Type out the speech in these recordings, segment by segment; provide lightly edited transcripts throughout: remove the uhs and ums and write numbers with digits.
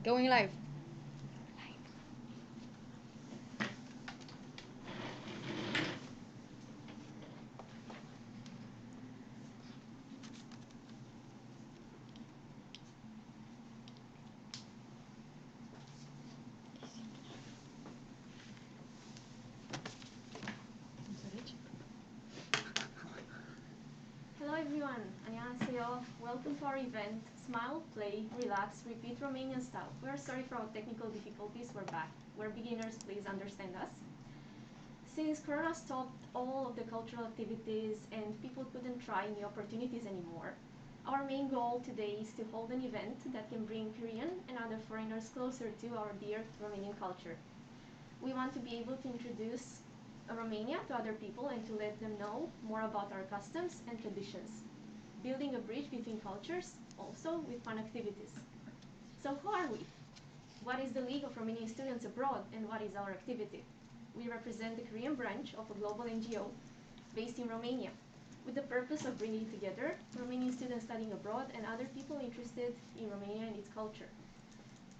Going live. Hello everyone, 안녕하세요. Welcome to our event, Smile, Play, Relax, Repeat Romanian Style. We're sorry for our technical difficulties, we're back. We're beginners, please understand us. Since Corona stopped all of the cultural activities and people couldn't try new opportunities anymore, our main goal today is to hold an event that can bring Korean and other foreigners closer to our dear Romanian culture. We want to be able to introduce Romania to other people and to let them know more about our customs and traditions, building a bridge between cultures, also with fun activities. So who are we? What is the League of Romanian Students Abroad and what is our activity? We represent the Korean branch of a global NGO based in Romania with the purpose of bringing together Romanian students studying abroad and other people interested in Romania and its culture.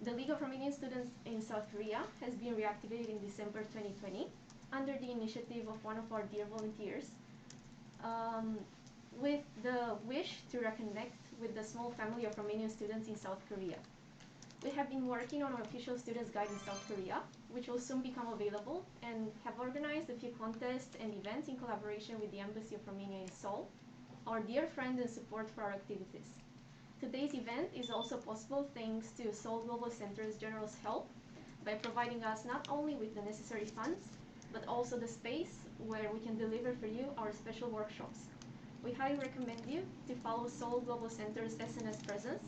The League of Romanian Students in South Korea has been reactivated in December 2020 under the initiative of one of our dear volunteers, with the wish to reconnect with the small family of Romanian students in South Korea. We have been working on our official students guide in South Korea, which will soon become available, and have organized a few contests and events in collaboration with the Embassy of Romania in Seoul, our dear friend and support for our activities. Today's event is also possible thanks to Seoul Global Center's generous help by providing us not only with the necessary funds, but also the space where we can deliver for you our special workshops. We highly recommend you to follow Seoul Global Center's SNS presence.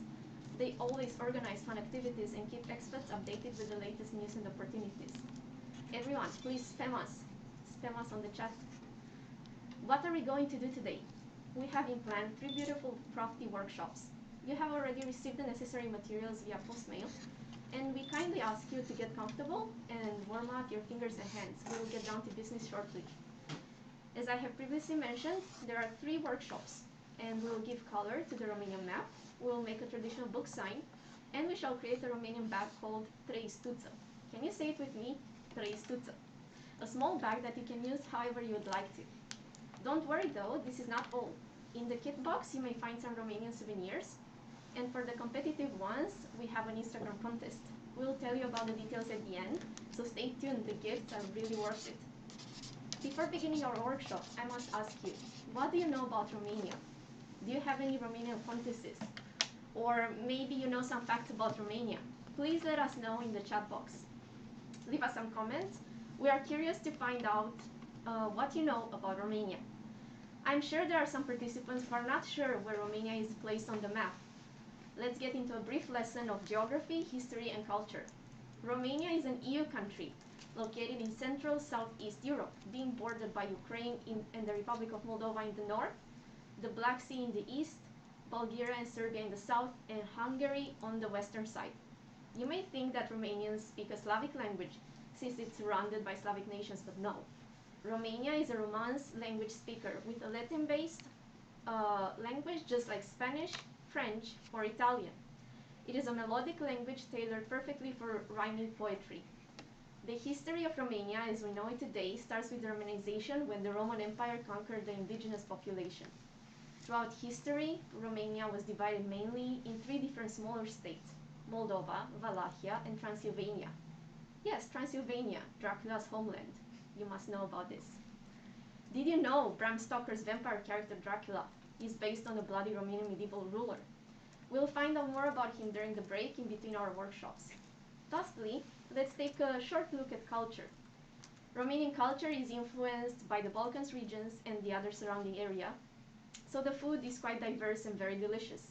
They always organize fun activities and keep experts updated with the latest news and opportunities. Everyone, please spam us on the chat. What are we going to do today? We have in plan 3 beautiful crafty workshops. You have already received the necessary materials via postmail, and we kindly ask you to get comfortable and warm up your fingers and hands. We will get down to business shortly. As I have previously mentioned, there are 3 workshops, and we will give color to the Romanian map, we will make a traditional book sign, and we shall create a Romanian bag called �3stuță. Can you say it with me? �3stuță. A small bag that you can use however you would like to. Don't worry though, this is not all. In the kit box you may find some Romanian souvenirs, and for the competitive ones, we have an Instagram contest. We'll tell you about the details at the end, so stay tuned, the gifts are really worth it. Before beginning our workshop, I must ask you, what do you know about Romania? Do you have any Romanian fantasies? Or maybe you know some facts about Romania? Please let us know in the chat box. Leave us some comments. We are curious to find out what you know about Romania. I'm sure there are some participants who are not sure where Romania is placed on the map. Let's get into a brief lesson of geography, history, and culture. Romania is an EU country located in Central Southeast Europe, being bordered by Ukraine and the Republic of Moldova in the north, the Black Sea in the east, Bulgaria and Serbia in the south, and Hungary on the western side. You may think that Romanians speak a Slavic language since it's surrounded by Slavic nations, but no. Romania is a Romance language speaker with a Latin-based language just like Spanish, French, or Italian. It is a melodic language tailored perfectly for rhyming poetry. The history of Romania as we know it today starts with the Romanization when the Roman Empire conquered the indigenous population. Throughout history, Romania was divided mainly in 3 different smaller states: Moldova, Wallachia, and Transylvania. Yes, Transylvania, Dracula's homeland. You must know about this. Did you know Bram Stoker's vampire character Dracula is based on a bloody Romanian medieval ruler? We'll find out more about him during the break in between our workshops. Lastly, let's take a short look at culture. Romanian culture is influenced by the Balkans regions and the other surrounding area, so the food is quite diverse and very delicious.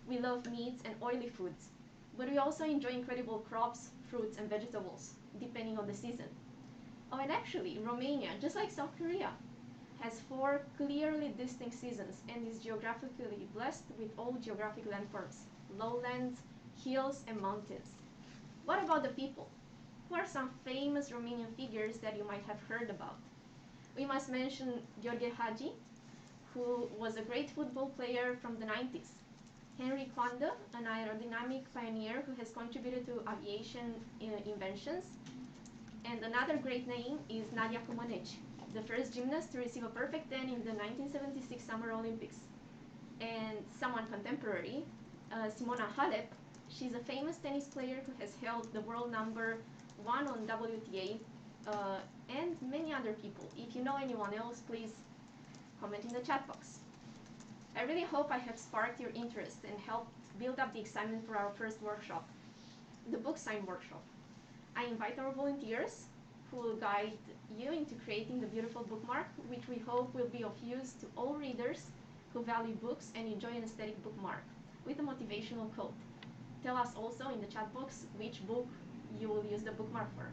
We love meats and oily foods, but we also enjoy incredible crops, fruits, and vegetables, depending on the season. Oh, and actually, Romania, just like South Korea, has 4 clearly distinct seasons and is geographically blessed with all geographic landforms, lowlands, hills, and mountains. What about the people? Who are some famous Romanian figures that you might have heard about? We must mention Yogi Haji, who was a great football player from the 90s. Henry Coandă, an aerodynamic pioneer who has contributed to aviation inventions. And another great name is Nadia Kominec, the first gymnast to receive a perfect 10 in the 1976 Summer Olympics. And someone contemporary, Simona Halep. She's a famous tennis player who has held the world number 1 on WTA, and many other people. If you know anyone else, please comment in the chat box. I really hope I have sparked your interest and helped build up the excitement for our first workshop, the book sign workshop. I invite our volunteers who will guide you into creating the beautiful bookmark, which we hope will be of use to all readers who value books and enjoy an aesthetic bookmark with a motivational quote. Tell us also in the chat box which book you will use the bookmark for.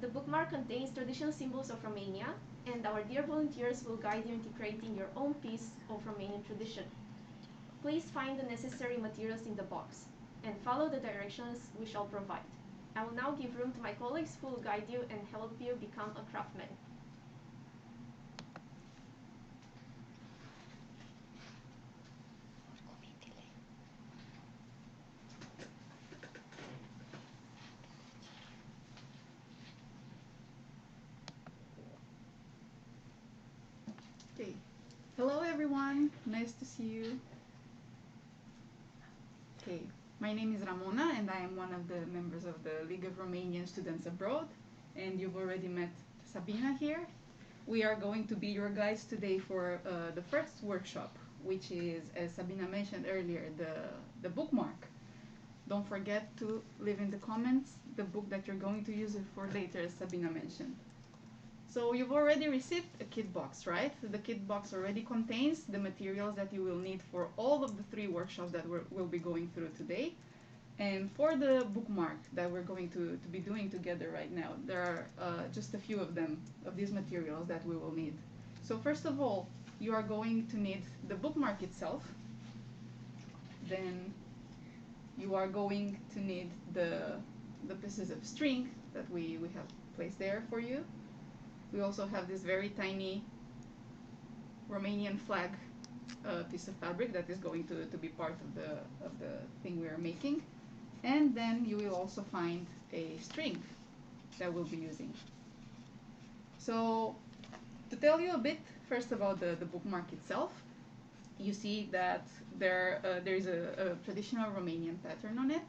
The bookmark contains traditional symbols of Romania, and our dear volunteers will guide you into creating your own piece of Romanian tradition. Please find the necessary materials in the box and follow the directions we shall provide. I will now give room to my colleagues who will guide you and help you become a craftsman. Okay. Hello everyone, nice to see you. Okay, my name is Ramona and I am one of the members of the League of Romanian Students Abroad, and you've already met Sabina here. We are going to be your guides today for the first workshop, which is, as Sabina mentioned earlier, the bookmark. Don't forget to leave in the comments the book that you're going to use it for later, as Sabina mentioned. So you've already received a kit box, right? The kit box already contains the materials that you will need for all of the 3 workshops that we'll be going through today. And for the bookmark that we're going to be doing together right now, there are just a few of them, of these materials that we will need. So first of all, you are going to need the bookmark itself. Then you are going to need the pieces of string that we have placed there for you. We also have this very tiny Romanian flag piece of fabric that is going to be part of the thing we are making. And then you will also find a string that we'll be using. So to tell you a bit first about the bookmark itself, you see that there is a traditional Romanian pattern on it.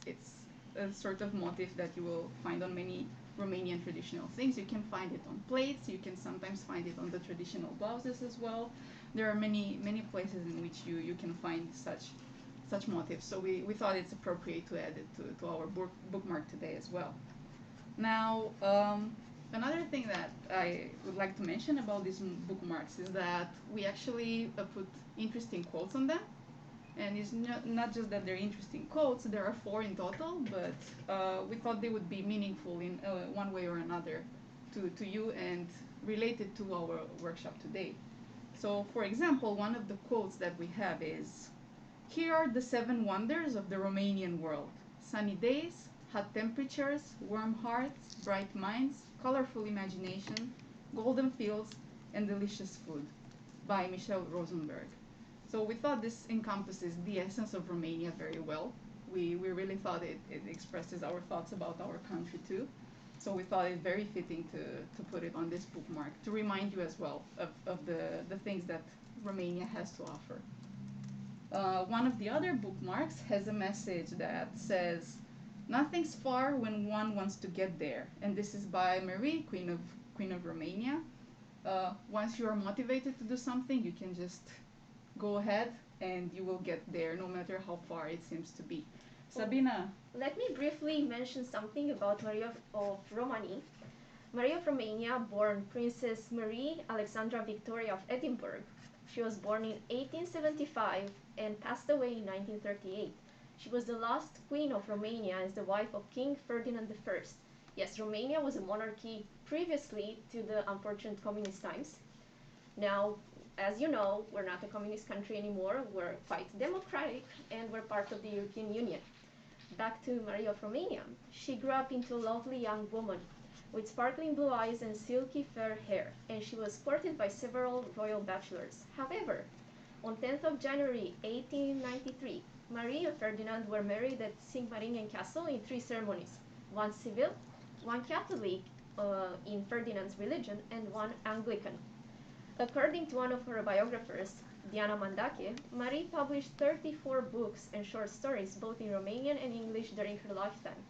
It's a sort of motif that you will find on many Romanian traditional things. You can find it on plates, you can sometimes find it on the traditional blouses as well. There are many places in which you can find such motifs. So we thought it's appropriate to add it to our bookmark today as well. Now, another thing that I would like to mention about these bookmarks is that we actually put interesting quotes on them. And it's not just that they're interesting quotes, there are 4 in total, but we thought they would be meaningful in one way or another to you and related to our workshop today. So, for example, one of the quotes that we have is, "Here are the 7 wonders of the Romanian world: sunny days, hot temperatures, warm hearts, bright minds, colorful imagination, golden fields, and delicious food," by Michel Rosenberg. So we thought this encompasses the essence of Romania very well. We really thought it expresses our thoughts about our country too. So we thought it very fitting to put it on this bookmark to remind you as well of the things that Romania has to offer. One of the other bookmarks has a message that says, "Nothing's far when one wants to get there." And this is by Marie, Queen of Romania. Once you are motivated to do something, you can just go ahead and you will get there, no matter how far it seems to be. Sabina. Let me briefly mention something about Marie of Romania. Marie of Romania, born Princess Marie Alexandra Victoria of Edinburgh. She was born in 1875 and passed away in 1938. She was the last queen of Romania as the wife of King Ferdinand I. Yes, Romania was a monarchy previously to the unfortunate communist times. Now, as you know, we're not a communist country anymore. We're quite democratic and we're part of the European Union. Back to Marie of Romania. She grew up into a lovely young woman with sparkling blue eyes and silky fair hair, and she was courted by several royal bachelors. However, On 10th of January 1893, Marie and Ferdinand were married at Sigmaringen Castle in 3 ceremonies, one civil, one Catholic in Ferdinand's religion, and one Anglican. According to one of her biographers, Diana Mandache, Marie published 34 books and short stories both in Romanian and English during her lifetime.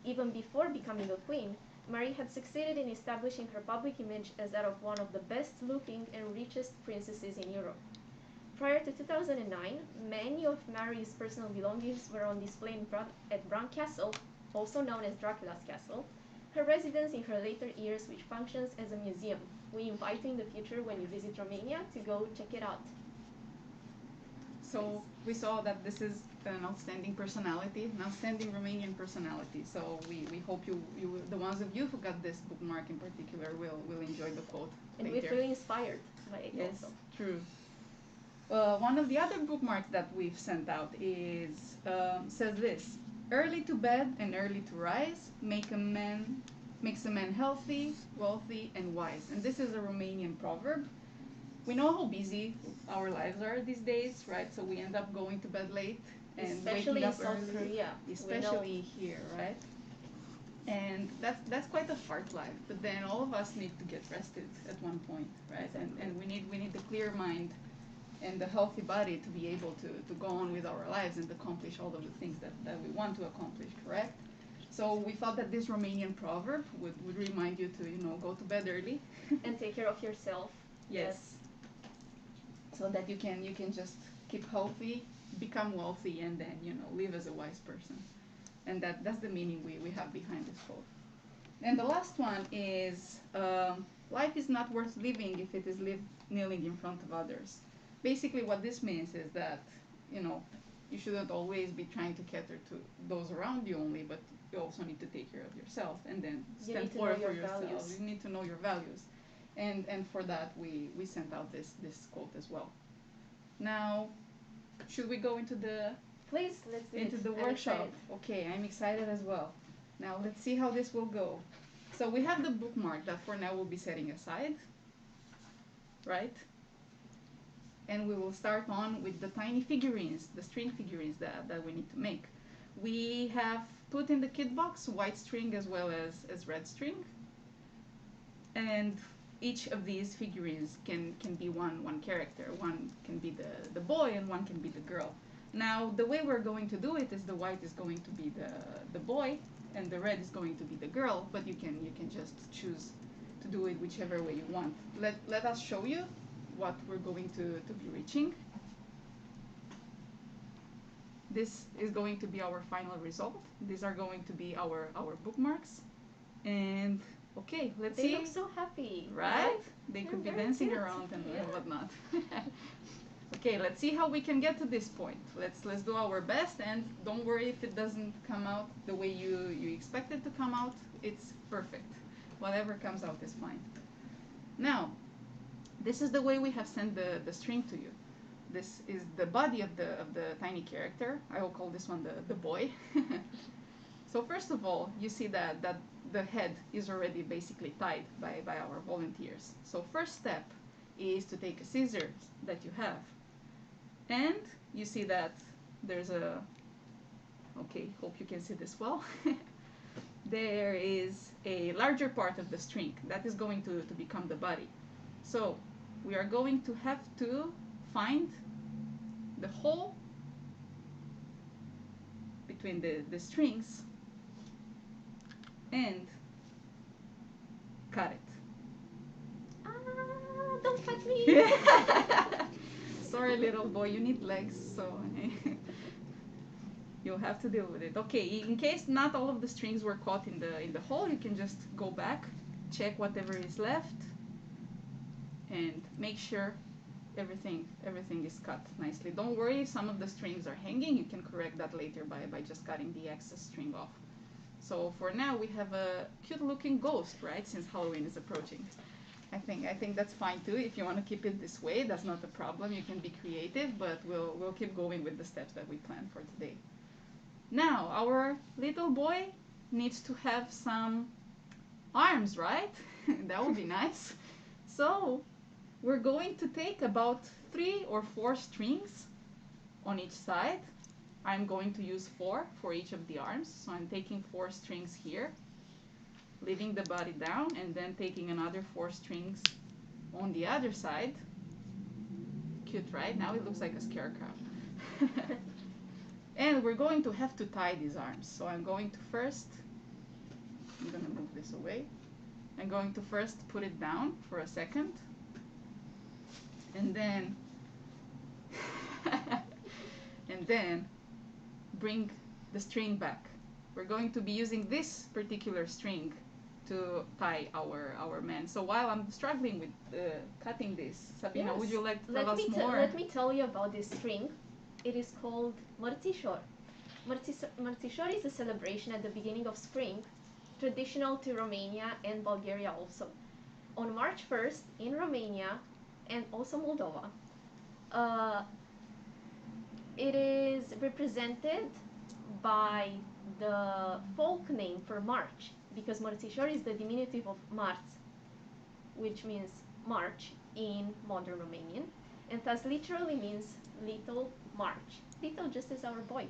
Even before becoming a queen, Marie had succeeded in establishing her public image as that of one of the best-looking and richest princesses in Europe. Prior to 2009, many of Marie's personal belongings were on display at Bran Castle, also known as Dracula's Castle, her residence in her later years, which functions as a museum. We invite you in the future when you visit Romania to go check it out. So we saw that this is an outstanding personality, an outstanding Romanian personality. So we hope the ones of you who got this bookmark in particular will enjoy the quote And later. we feel inspired by it Yes, also. true. One of the other bookmarks that we've sent out says this: early to bed and early to rise makes a man healthy, wealthy, and wise. And this is a Romanian proverb. We know how busy our lives are these days, right? So we end up going to bed late and especially waking up in South early, Korea. especially here, right? And that's quite a hard life. But then all of us need to get rested at one point, right? Exactly. And we need a clear mind and a healthy body to be able to go on with our lives and accomplish all of the things that we want to accomplish, correct? So we thought that this Romanian proverb would remind you to, go to bed early. And take care of yourself. Yes. So that you can just keep healthy, become wealthy, and then, live as a wise person. And that's the meaning we have behind this quote. And the last one is, life is not worth living if it is lived kneeling in front of others. Basically what this means is that, you shouldn't always be trying to cater to those around you only, but you also need to take care of yourself and then stand forward for yourself. Values. You need to know your values. And for that we sent out this quote as well. Now, should we go into the Please, let's do into it. the I'm workshop? excited. Okay, I'm excited as well. Now let's see how this will go. So we have the bookmark that for now we'll be setting aside, right? And we will start on with the tiny figurines, the string figurines that we need to make. We have put in the kit box white string as well as red string. And each of these figurines can be one character. One can be the boy and one can be the girl. Now the way we're going to do it is the white is going to be the boy and the red is going to be the girl, but you can just choose to do it whichever way you want. Let us show you what we're going to be reaching. This is going to be our final result. These are going to be our bookmarks. And okay, let's see. They look so happy, right? They could be very dancing cute. around and Yeah. whatnot. Okay, let's see how we can get to this point. Let's do our best, and don't worry if it doesn't come out the way you expect it to come out. It's perfect. Whatever comes out is fine. Now, this is the way we have sent the string to you. This is the body of the tiny character. I will call this one the boy. So first of all, you see that the head is already basically tied by our volunteers. So first step is to take a scissors that you have. And you see that there's okay, hope you can see this well. There is a larger part of the string that is going to become the body. So we are going to have to find the hole between the strings and cut it. Don't cut me! Sorry, little boy, you need legs, so you'll have to deal with it. Okay, in case not all of the strings were caught in the hole, you can just go back, check whatever is left, and make sure everything is cut nicely. Don't worry if some of the strings are hanging. You can correct that later by just cutting the excess string off. So for now we have a cute looking ghost, right? Since Halloween is approaching. I think that's fine too. If you want to keep it this way, that's not a problem. You can be creative, but we'll keep going with the steps that we planned for today. Now our little boy needs to have some arms, right? That would be nice. So we're going to take about 3 or 4 strings on each side. I'm going to use 4 for each of the arms. So I'm taking 4 strings here, leaving the body down, and then taking another 4 strings on the other side. Cute, right? Now it looks like a scarecrow. And we're going to have to tie these arms. So I'm going to first, I'm going to move this away. I'm going to first put it down for a second. And then, and then bring the string back. We're going to be using this particular string to tie our men. So while I'm struggling with cutting this, Sabina, Yes. would you like to tell us more? Let me tell you about this string. It is called Mărțișor. Mărțișor is a celebration at the beginning of spring, traditional to Romania and Bulgaria also. On March 1st in Romania and also Moldova, it is represented by the folk name for March, because Mărțișor is the diminutive of Marț, which means March in modern Romanian, and thus literally means little March. Little just as our boy.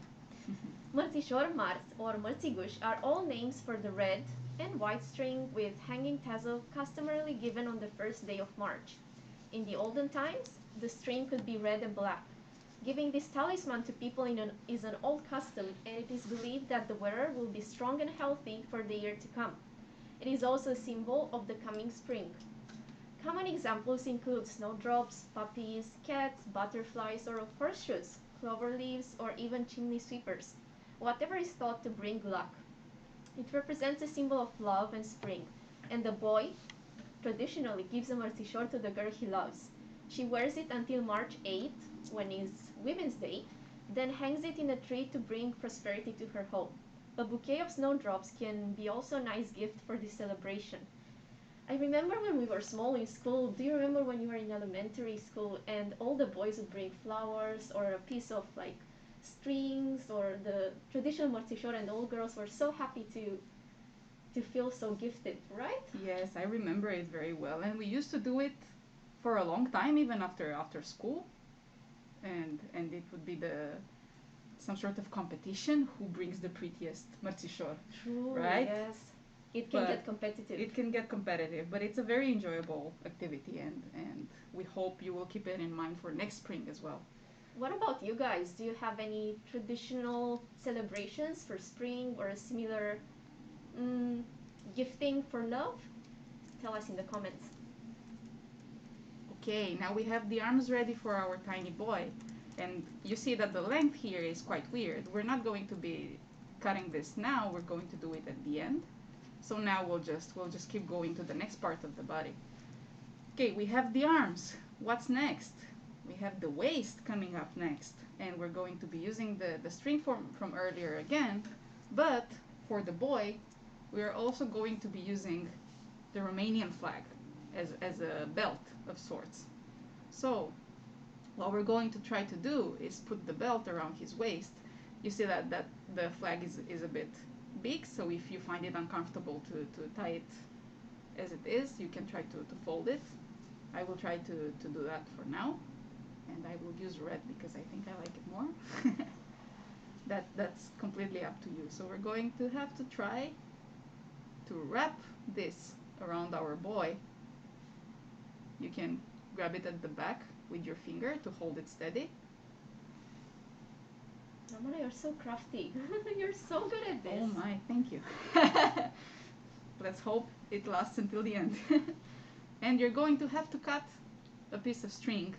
Mărțișor, Marț, or Mărțiguș are all names for the red and white string with hanging tassel customarily given on the first day of March. In the olden times, the string could be red and black. Giving this talisman to people is an old custom, and it is believed that the wearer will be strong and healthy for the year to come. It is also a symbol of the coming spring. Common examples include snowdrops, puppies, cats, butterflies, or horseshoes, clover leaves, or even chimney sweepers. Whatever is thought to bring luck. It represents a symbol of love and spring, and the boy traditionally gives a mărțișor to the girl he loves. She wears it until March 8th, when is Women's Day, then hangs it in a tree to bring prosperity to her home. A bouquet of snowdrops can be also a nice gift for this celebration. I remember when we were small in school. Do you remember when you were in elementary school and all the boys would bring flowers or a piece of like strings or the traditional mărțișor, and all girls were so happy to feel so gifted, right? Yes, I remember it very well, and we used to do it for a long time, even after school, and it would be some sort of competition who brings the prettiest mărțișor. True, right? Yes. It can get competitive. It can get competitive, but it's a very enjoyable activity, and we hope you will keep it in mind for next spring as well. What about you guys? Do you have any traditional celebrations for spring or a similar gifting for love? Tell us in the comments. Okay, now we have the arms ready for our tiny boy, and you see that the length here is quite weird. We're not going to be cutting this now, we're going to do it at the end. So now we'll just keep going to the next part of the body. Okay, we have the arms. What's next? We have the waist coming up next, and we're going to be using the string from earlier again, but for the boy, we are also going to be using the Romanian flag as a belt of sorts. So what we're going to try to do is put the belt around his waist. You see that the flag is a bit big, so if you find it uncomfortable to tie it as it is, you can try to fold it. I will try to do that for now, and I will use red because I think I like it more. That's completely up to you. So we're going to have to try to wrap this around our boy. You can grab it at the back with your finger to hold it steady. Ramona, you're so crafty. You're so good at this. Oh my, thank you. Let's hope it lasts until the end. And you're going to have to cut a piece of string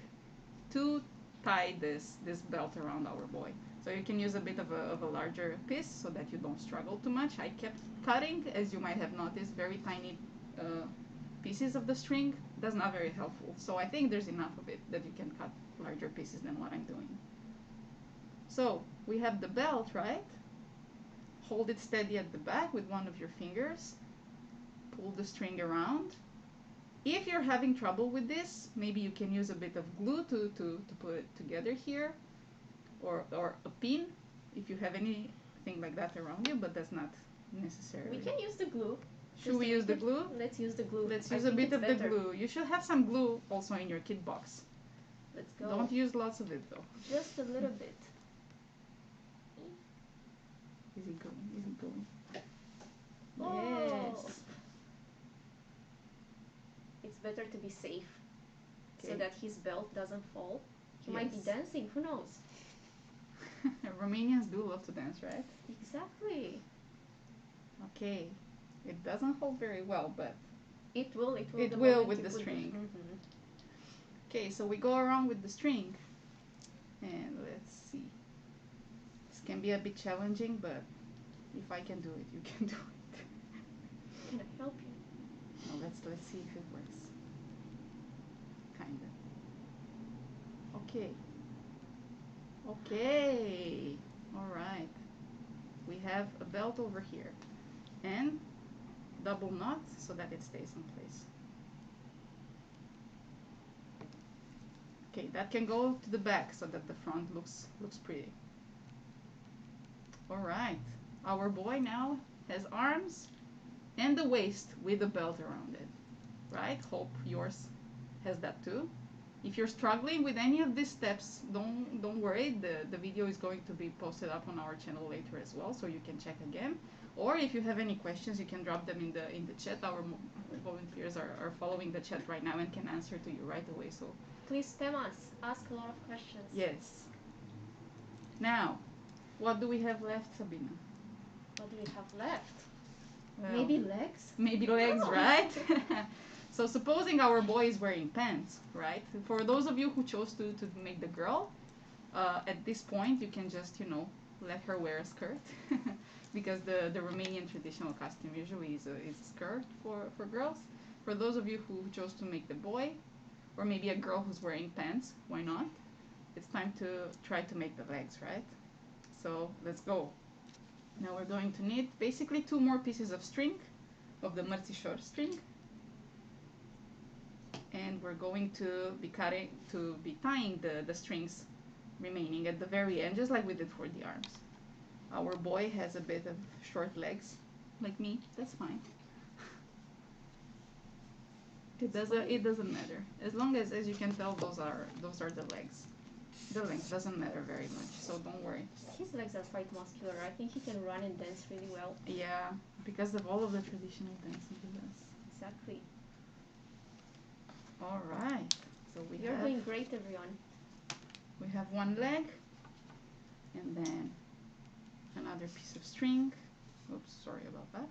to tie this belt around our boy. So you can use a bit of a larger piece so that you don't struggle too much. I kept cutting, as you might have noticed, very tiny pieces of the string. That's not very helpful. So I think there's enough of it that you can cut larger pieces than what I'm doing. So we have the belt, right? Hold it steady at the back with one of your fingers. Pull the string around. If you're having trouble with this, maybe you can use a bit of glue to put it together here, or a pin if you have anything like that around you, but that's not necessary. We can use the glue. Should we use the glue? Let's use the glue. Let's use a bit of the glue. You should have some glue also in your kit box. Let's go. Don't use lots of it though. Just a little bit. Is it going? Is it going? Oh. Yes. It's better to be safe so Okay. that his belt doesn't fall. He might be Yes. dancing, who knows? Romanians do love to dance, right? Exactly. Okay. It doesn't hold very well, but It will it the will moment with you the put string. Mhm. Okay, so we go around with the string. And let's see. This can be a bit challenging, but if I can do it, you can do it. Can I help you? Now let's see if it works. Kinda. Okay. Okay. Alright. We have a belt over here. And double knot so that it stays in place. Okay, that can go to the back so that the front looks pretty. Alright. Our boy now has arms and the waist with a belt around it. Right? Hope yours has that too. If you're struggling with any of these steps, don't worry. The video is going to be posted up on our channel later as well, so you can check again. Or if you have any questions, you can drop them in the chat. Our volunteers are following the chat right now and can answer to you right away. So Please spam us. Ask a lot of questions. yes. Now, what do we have left, Sabina? What do we have left? Well, Maybe legs? Maybe legs, Oh. right? So supposing our boy is wearing pants, right? For those of you who chose to make the girl, at this point you can just, let her wear a skirt. Because the Romanian traditional costume usually is a skirt for girls. For those of you who chose to make the boy, or maybe a girl who's wearing pants, why not? It's time to try to make the legs, right? So let's go. Now we're going to need basically 2 more pieces of string, of the 𝐒𝐧𝐢𝐚𝐧 string. And we're going to be tying the strings remaining at the very end, just like we did for the arms. Our boy has a bit of short legs, like me. That's fine. It doesn't matter, as long as you can tell those are the legs. The length doesn't matter very much, so don't worry. His legs are quite muscular. I think he can run and dance really well. Yeah, because of all of the traditional dancing he does. Exactly. All right. So You're doing great, everyone. We have one leg, and then another piece of string. Oops, sorry about that.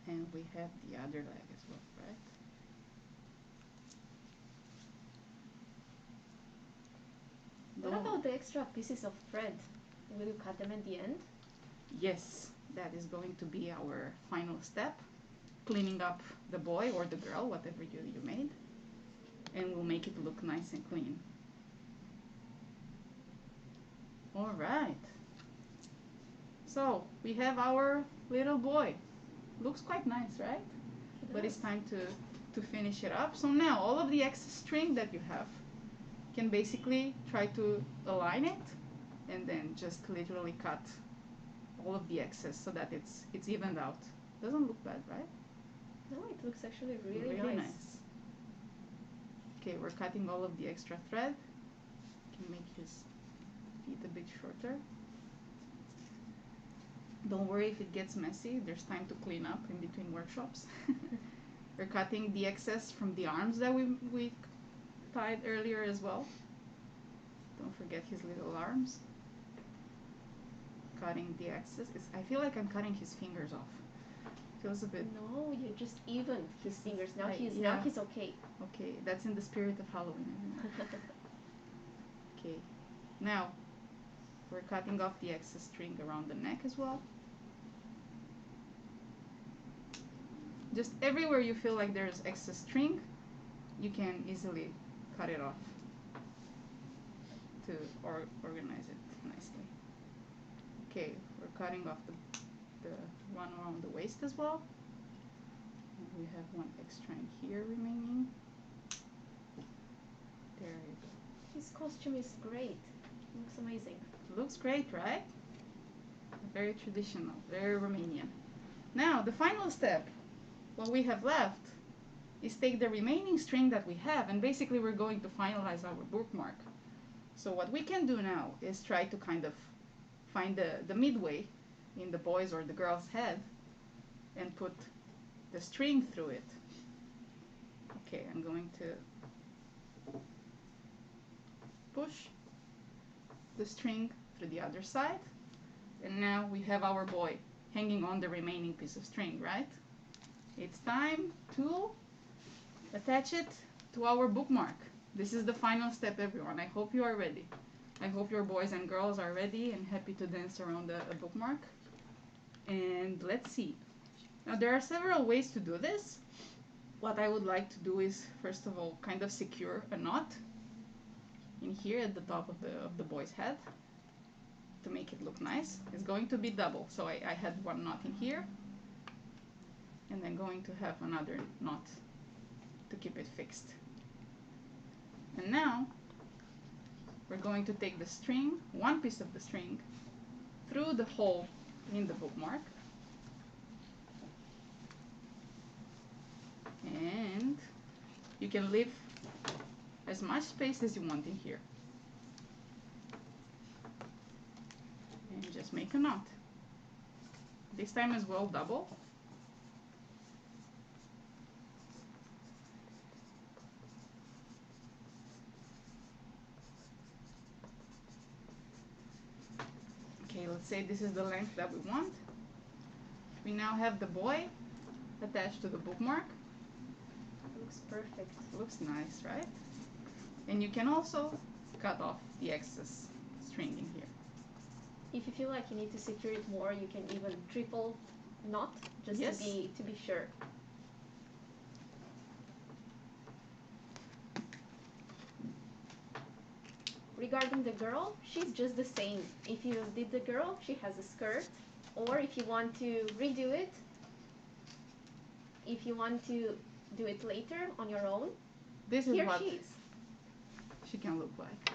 And we have the other leg as well, right? What about the extra pieces of thread? Will you cut them at the end? Yes, that is going to be our final step. Cleaning up the boy or the girl, whatever you made. And we'll make it look nice and clean. All right. So we have our little boy. Looks quite nice, right? But it's time to finish it up. So now all of the excess string that you have, you can basically try to align it and then just literally cut all of the excess so that it's evened out. Doesn't look bad, right? No, it looks actually really nice. Okay, we're cutting all of the extra thread. Can make his feet a bit shorter. Don't worry if it gets messy. There's time to clean up in between workshops. We're cutting the excess from the arms that we tied earlier as well. Don't forget his little arms. Cutting the excess. I feel like I'm cutting his fingers off. Feels a bit. No, you just even his fingers. Now yeah. he's okay. Okay, that's in the spirit of Halloween. Okay, now we're cutting off the excess string around the neck as well. Just everywhere you feel like there's excess string, you can easily cut it off to organize it nicely. Okay, we're cutting off the one around the waist as well. And we have one extra in here remaining. There you go. His costume is great. Looks amazing. Looks great, right? Very traditional, very Romanian. Now, the final step, what we have left is take the remaining string that we have, and basically we're going to finalize our bookmark. So what we can do now is try to kind of find the midway in the boy's or the girl's head and put the string through it. Okay, I'm going to push the string through the other side, and now we have our boy hanging on the remaining piece of string, right? It's time to attach it to our bookmark. This is the final step, everyone. I hope you are ready. I hope your boys and girls are ready and happy to dance around a bookmark. And let's see. Now there are several ways to do this. What I would like to do is, first of all, kind of secure a knot in here at the top of the boy's head to make it look nice. It's going to be double, so I had one knot in here, and then going to have another knot to keep it fixed. And now we're going to take the string, one piece of the string, through the hole in the bookmark, and you can leave as much space as you want in here, and just make a knot. This time as well double. Okay, let's say this is the length that we want. We now have the boy attached to the bookmark. Looks perfect. Looks nice, right? And you can also cut off the excess string in here. If you feel like you need to secure it more, you can even triple knot just Yes. to be sure. Regarding the girl, she's just the same. If you did the girl, she has a skirt, or if you want to redo it, if you want to do it later on your own, This is here what she is. she can look like.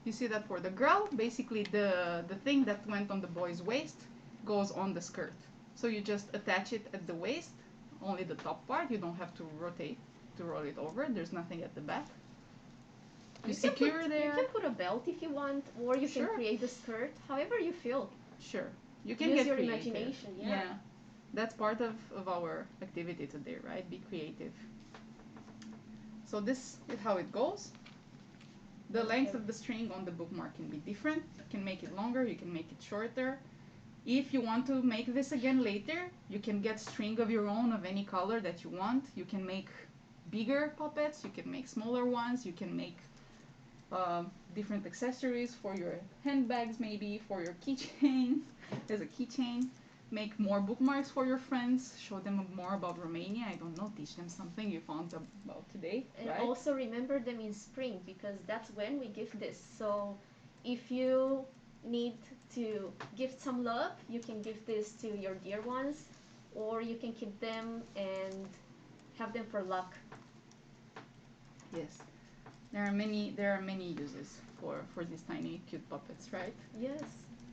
You see that for the girl, basically the thing that went on the boy's waist goes on the skirt. So you just attach it at the waist, only the top part. You don't have to rotate to roll it over. There's nothing at the back. You secure there. You can put a belt if you want, or you Sure. can create the skirt, however you feel. Sure. You can Use get your creative. imagination, yeah. That's part of our activity today, right? Be creative. So this is how it goes. The length of the string on the bookmark can be different. You can make it longer, you can make it shorter. If you want to make this again later, you can get string of your own of any color that you want. You can make bigger puppets, you can make smaller ones, you can make different accessories for your handbags, maybe for your keychain, as a keychain. Make more bookmarks for your friends, show them more about Romania. I don't know, teach them something you found about today. And right? also remember them in spring, because that's when we give this. So if you need to give some love, you can give this to your dear ones, or you can keep them and have them for luck. Yes, there are many uses for these tiny cute puppets, right? Yes.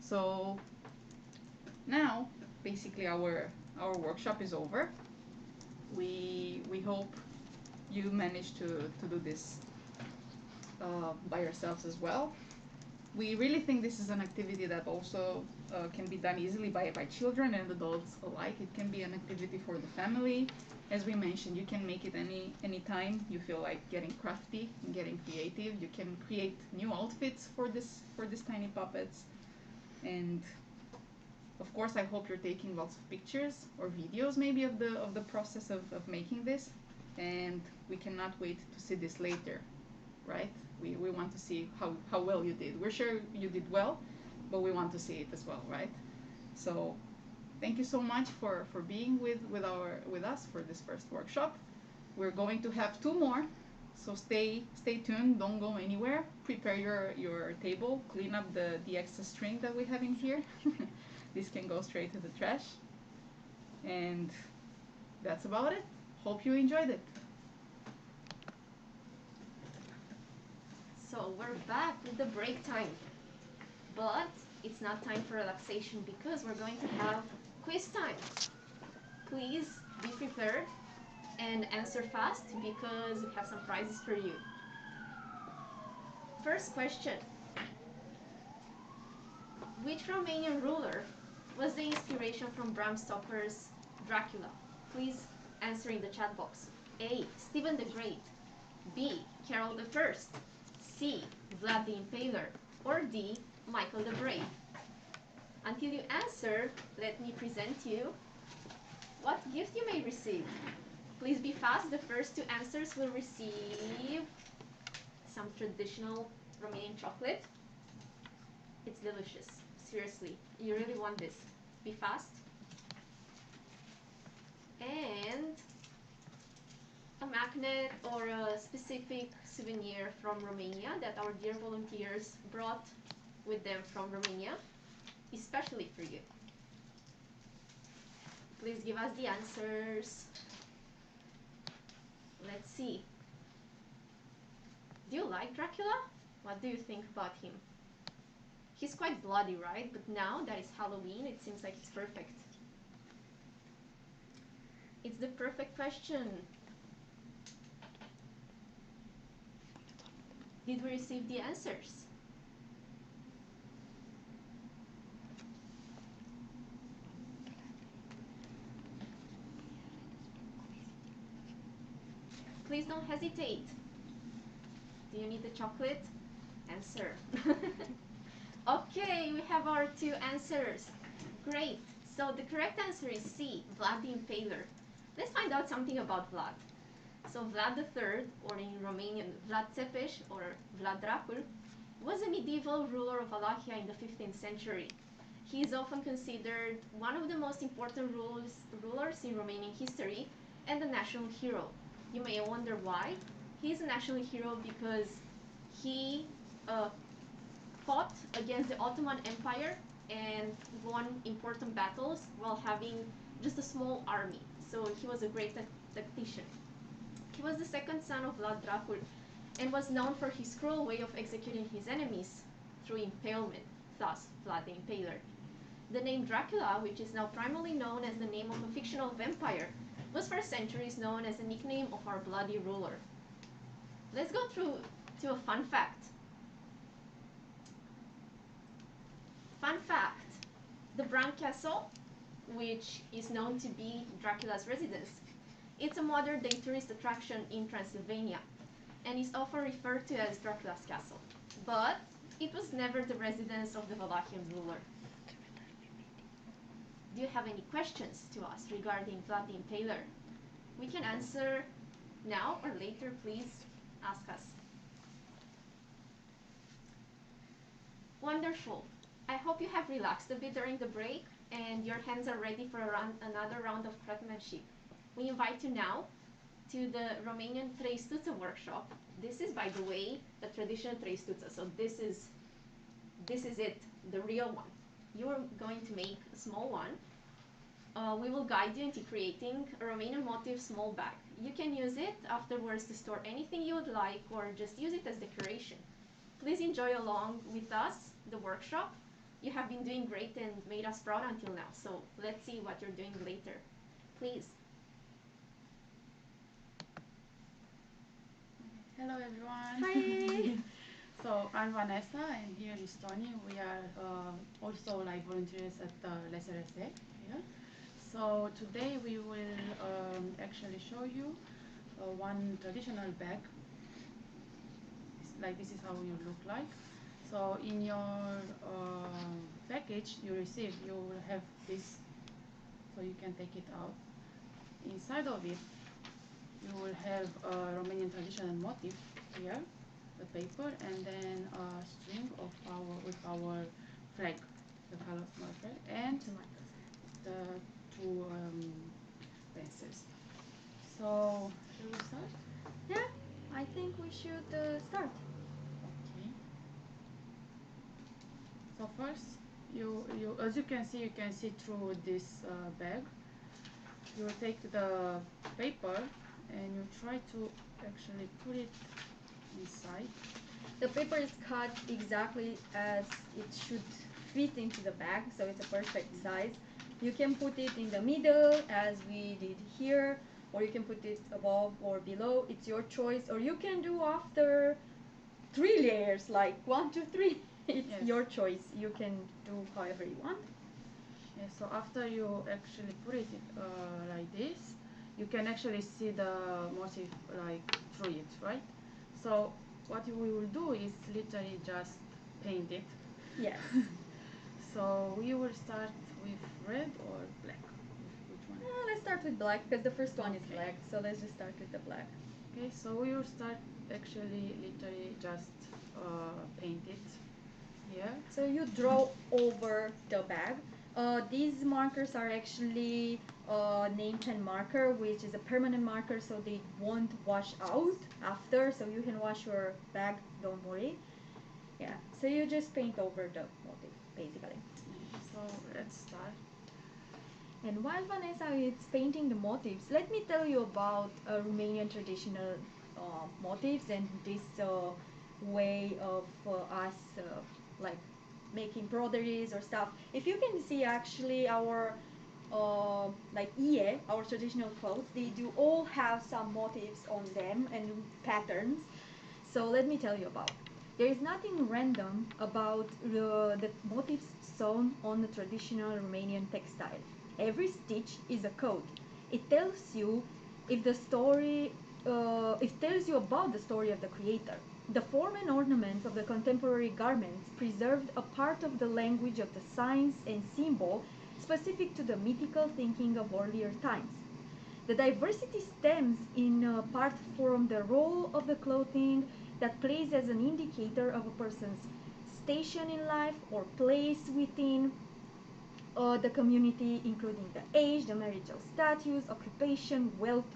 So now basically our workshop is over. We hope you managed to do this by yourselves as well. We really think this is an activity that also can be done easily by children and adults alike. It can be an activity for the family. As we mentioned, you can make it any time you feel like getting crafty and getting creative. You can create new outfits for these tiny puppets. And of course, I hope you're taking lots of pictures or videos maybe of the process of making this. And we cannot wait to see this later, right? We want to see how well you did. We're sure you did well, but we want to see it as well, right? So thank you so much for being with us for this first workshop. We're going to have 2 more, so stay tuned, don't go anywhere. Prepare your table, clean up the excess string that we have in here. This can go straight to the trash. And that's about it. Hope you enjoyed it. So we're back with the break time. But it's not time for relaxation, because we're going to have quiz time. Please be prepared and answer fast because we have some prizes for you. First question. Which Romanian ruler was the inspiration from Bram Stoker's Dracula? Please answer in the chat box. A. Stephen the Great. B. Carol I. C. Vlad the Impaler. Or D. Michael the Brave. Until you answer, let me present you what gift you may receive. Please be fast. The first two answers will receive some traditional Romanian chocolate. It's delicious. Seriously, you really want this. Be fast. And a magnet or a specific souvenir from Romania that our dear volunteers brought with them from Romania, especially for you. Please give us the answers. Let's see. Do you like Dracula? What do you think about him? He's quite bloody, right? But now that it's Halloween, it seems like it's perfect. It's the perfect question. Did we receive the answers? Please don't hesitate. Do you need the chocolate? Answer. Okay, we have our two answers. Great. So the correct answer is C, Vlad the Impaler. Let's find out something about Vlad. So Vlad III, or in Romanian Vlad Țepeș or Vlad Dracul, was a medieval ruler of Wallachia in the 15th century. He is often considered one of the most important rulers in Romanian history and a national hero. You may wonder why. He is a national hero because he fought against the Ottoman Empire and won important battles while having just a small army. So he was a great tactician. He was the second son of Vlad Dracul and was known for his cruel way of executing his enemies through impalement, thus Vlad the Impaler. The name Dracula, which is now primarily known as the name of a fictional vampire, was for centuries known as a nickname of our bloody ruler. Let's go through to a fun fact. Fun fact, the Bran Castle, which is known to be Dracula's residence, it's a modern-day tourist attraction in Transylvania and is often referred to as Dracula's castle. But it was never the residence of the Wallachian ruler. Do you have any questions to us regarding Vlad the Impaler? We can answer now or later. Please ask us. Wonderful. I hope you have relaxed a bit during the break and your hands are ready for another round of craftsmanship. We invite you now to the Romanian �3 workshop. This is, by the way, the traditional �3. So this is it, the real one. You're going to make a small one. We will guide you into creating a Romanian motif small bag. You can use it afterwards to store anything you would like or just use it as decoration. Please enjoy along with us the workshop. You have been doing great and made us proud until now. So let's see what you're doing later. Please. Hello everyone. Hi. So I'm Vanessa and here is Tony. We are also like volunteers at LSRS here. So today we will actually show you one traditional bag. This is how you look like. So in your package you receive, you will have this, so you can take it out. Inside of it you will have a Romanian traditional motif here, the paper, and then a string of with our flag, the color of our flag, and the two pencils. So shall we start? Yeah, I think we should start. Okay. So first, as you can see through this bag. You take the paper and you try to actually put it inside. The paper is cut exactly as it should fit into the bag, so it's a perfect size. You can put it in the middle as we did here, or you can put it above or below. It's your choice, or you can do after 3 layers, like 1, 2, 3. It's your choice. You can do however you want. Yeah, so after you actually put it like this, you can actually see the motif like through it, right? So what we will do is literally just paint it. Yes. So we will start with red or black? Which one? Let's start with black because the first one is Okay. black. So let's just start with the black. Okay, so we will start actually literally just paint it here. So you draw over the bag. These markers are actually name pen marker, which is a permanent marker, so they won't wash out after. So you can wash your bag, don't worry. Yeah. So you just paint over the motif, basically. So let's start. And while Vanessa is painting the motifs, let me tell you about Romanian traditional motifs and this way of us like making broderies or stuff. If you can see, actually, our like our traditional clothes, they do all have some motifs on them and patterns. So let me tell you about. There is nothing random about the motifs sewn on the traditional Romanian textile. Every stitch is a code. It tells you if the story, it tells you about the story of the creator. The form and ornaments of the contemporary garments preserved a part of the language of the signs and symbol specific to the mythical thinking of earlier times. The diversity stems in part from the role of the clothing that plays as an indicator of a person's station in life or place within the community, including the age, the marital status, occupation, wealth,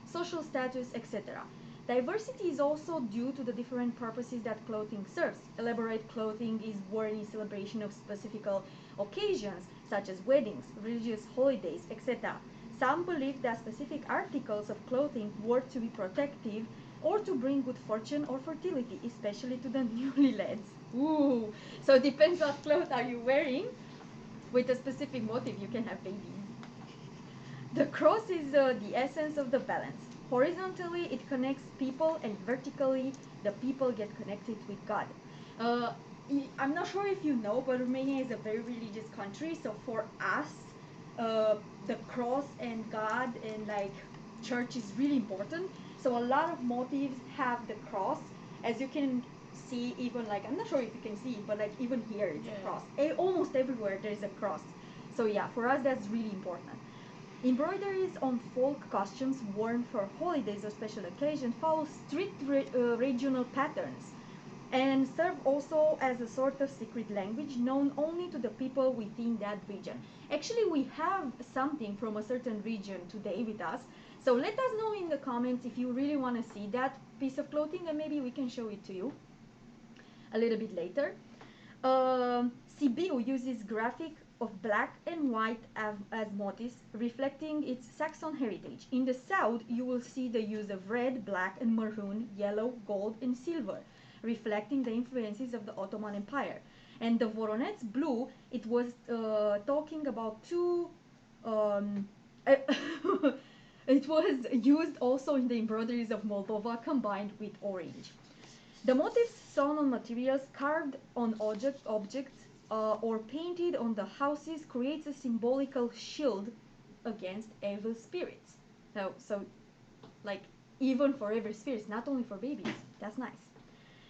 social status, etc. Diversity is also due to the different purposes that clothing serves. Elaborate clothing is worn in celebration of specific occasions, such as weddings, religious holidays, etc. Some believe that specific articles of clothing were to be protective or to bring good fortune or fertility, especially to the newlyweds. Ooh! So it depends what clothes are you wearing. With a specific motive, you can have babies. The cross is the essence of the balance. Horizontally, it connects people, and vertically, the people get connected with God. Uh, I'm not sure if you know, but Romania is a very religious country, so for us, the cross and God and like church is really important. So a lot of motifs have the cross, as you can see. Even like, I'm not sure if you can see it, but like even here it's a cross. Almost everywhere there is a cross. So yeah, for us that's really important. Embroideries on folk costumes worn for holidays or special occasions follow strict regional patterns and serve also as a sort of secret language known only to the people within that region. Actually, we have something from a certain region today with us, so let us know in the comments if you really want to see that piece of clothing, and maybe we can show it to you a little bit later. Sibiu uses graphic of black and white as motifs, reflecting its Saxon heritage. In the south, you will see the use of red, black, and maroon, yellow, gold, and silver, reflecting the influences of the Ottoman Empire. And the Voronezh blue, it was talking about two. It was used also in the embroideries of Moldova, combined with orange. The motifs sewn on materials carved on objects or painted on the houses creates a symbolical shield against evil spirits. So like even for evil spirits, not only for babies. That's nice.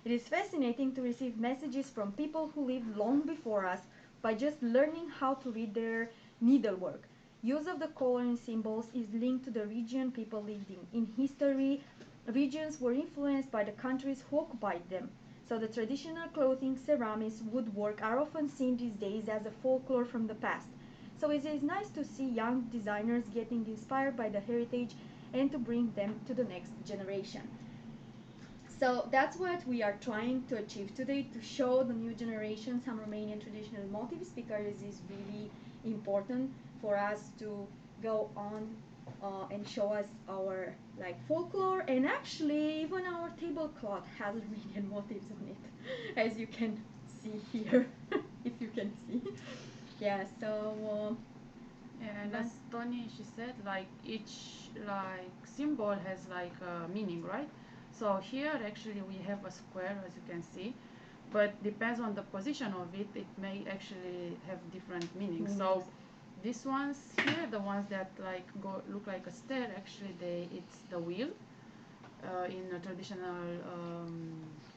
It is fascinating to receive messages from people who lived long before us by just learning how to read their needlework. Use of the color and symbols is linked to the region people lived in. In history, regions were influenced by the countries who occupied them. So the traditional clothing, ceramics, woodwork are often seen these days as a folklore from the past. So it is nice to see young designers getting inspired by the heritage and to bring them to the next generation. So that's what we are trying to achieve today, to show the new generation some Romanian traditional motifs, because it is really important for us to go on and show us our like folklore, and actually even our tablecloth has Romanian motifs on it, as you can see here, if you can see. Yeah, so And as Tony, she said, like each like symbol has like a meaning, right? So here actually we have a square, as you can see, but depends on the position of it, it may actually have different meanings. So these ones here, the ones that like look like a stair, actually it's the wheel in a traditional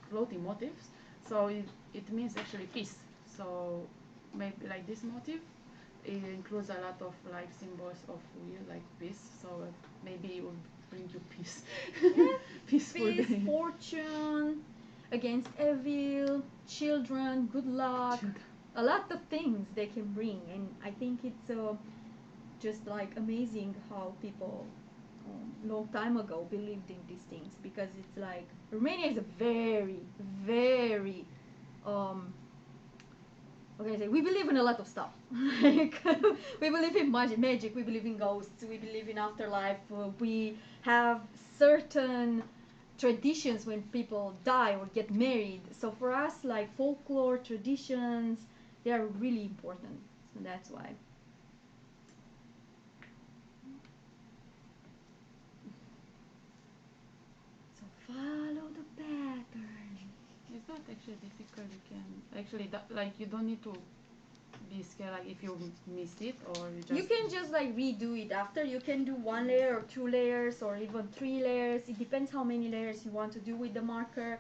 clothing motifs. So it means actually peace. So maybe like this motif, it includes a lot of like symbols of wheel, like peace. So maybe it will bring you peace. Yeah. Peaceful Peace, day. fortune, against evil, children, good luck, a lot of things they can bring. And I think it's just like amazing how people long time ago believed in these things, because it's like Romania is a very, very okay, we believe in a lot of stuff. Like we believe in magic, we believe in ghosts, we believe in afterlife. We have certain traditions when people die or get married. So for us, like folklore traditions, they are really important. So that's why. So follow the pattern. It's not actually difficult. You can actually like you don't need to be scared like if you miss it, or You can just like redo it after. You can do one layer or 2 layers or even 3 layers. It depends how many layers you want to do with the marker.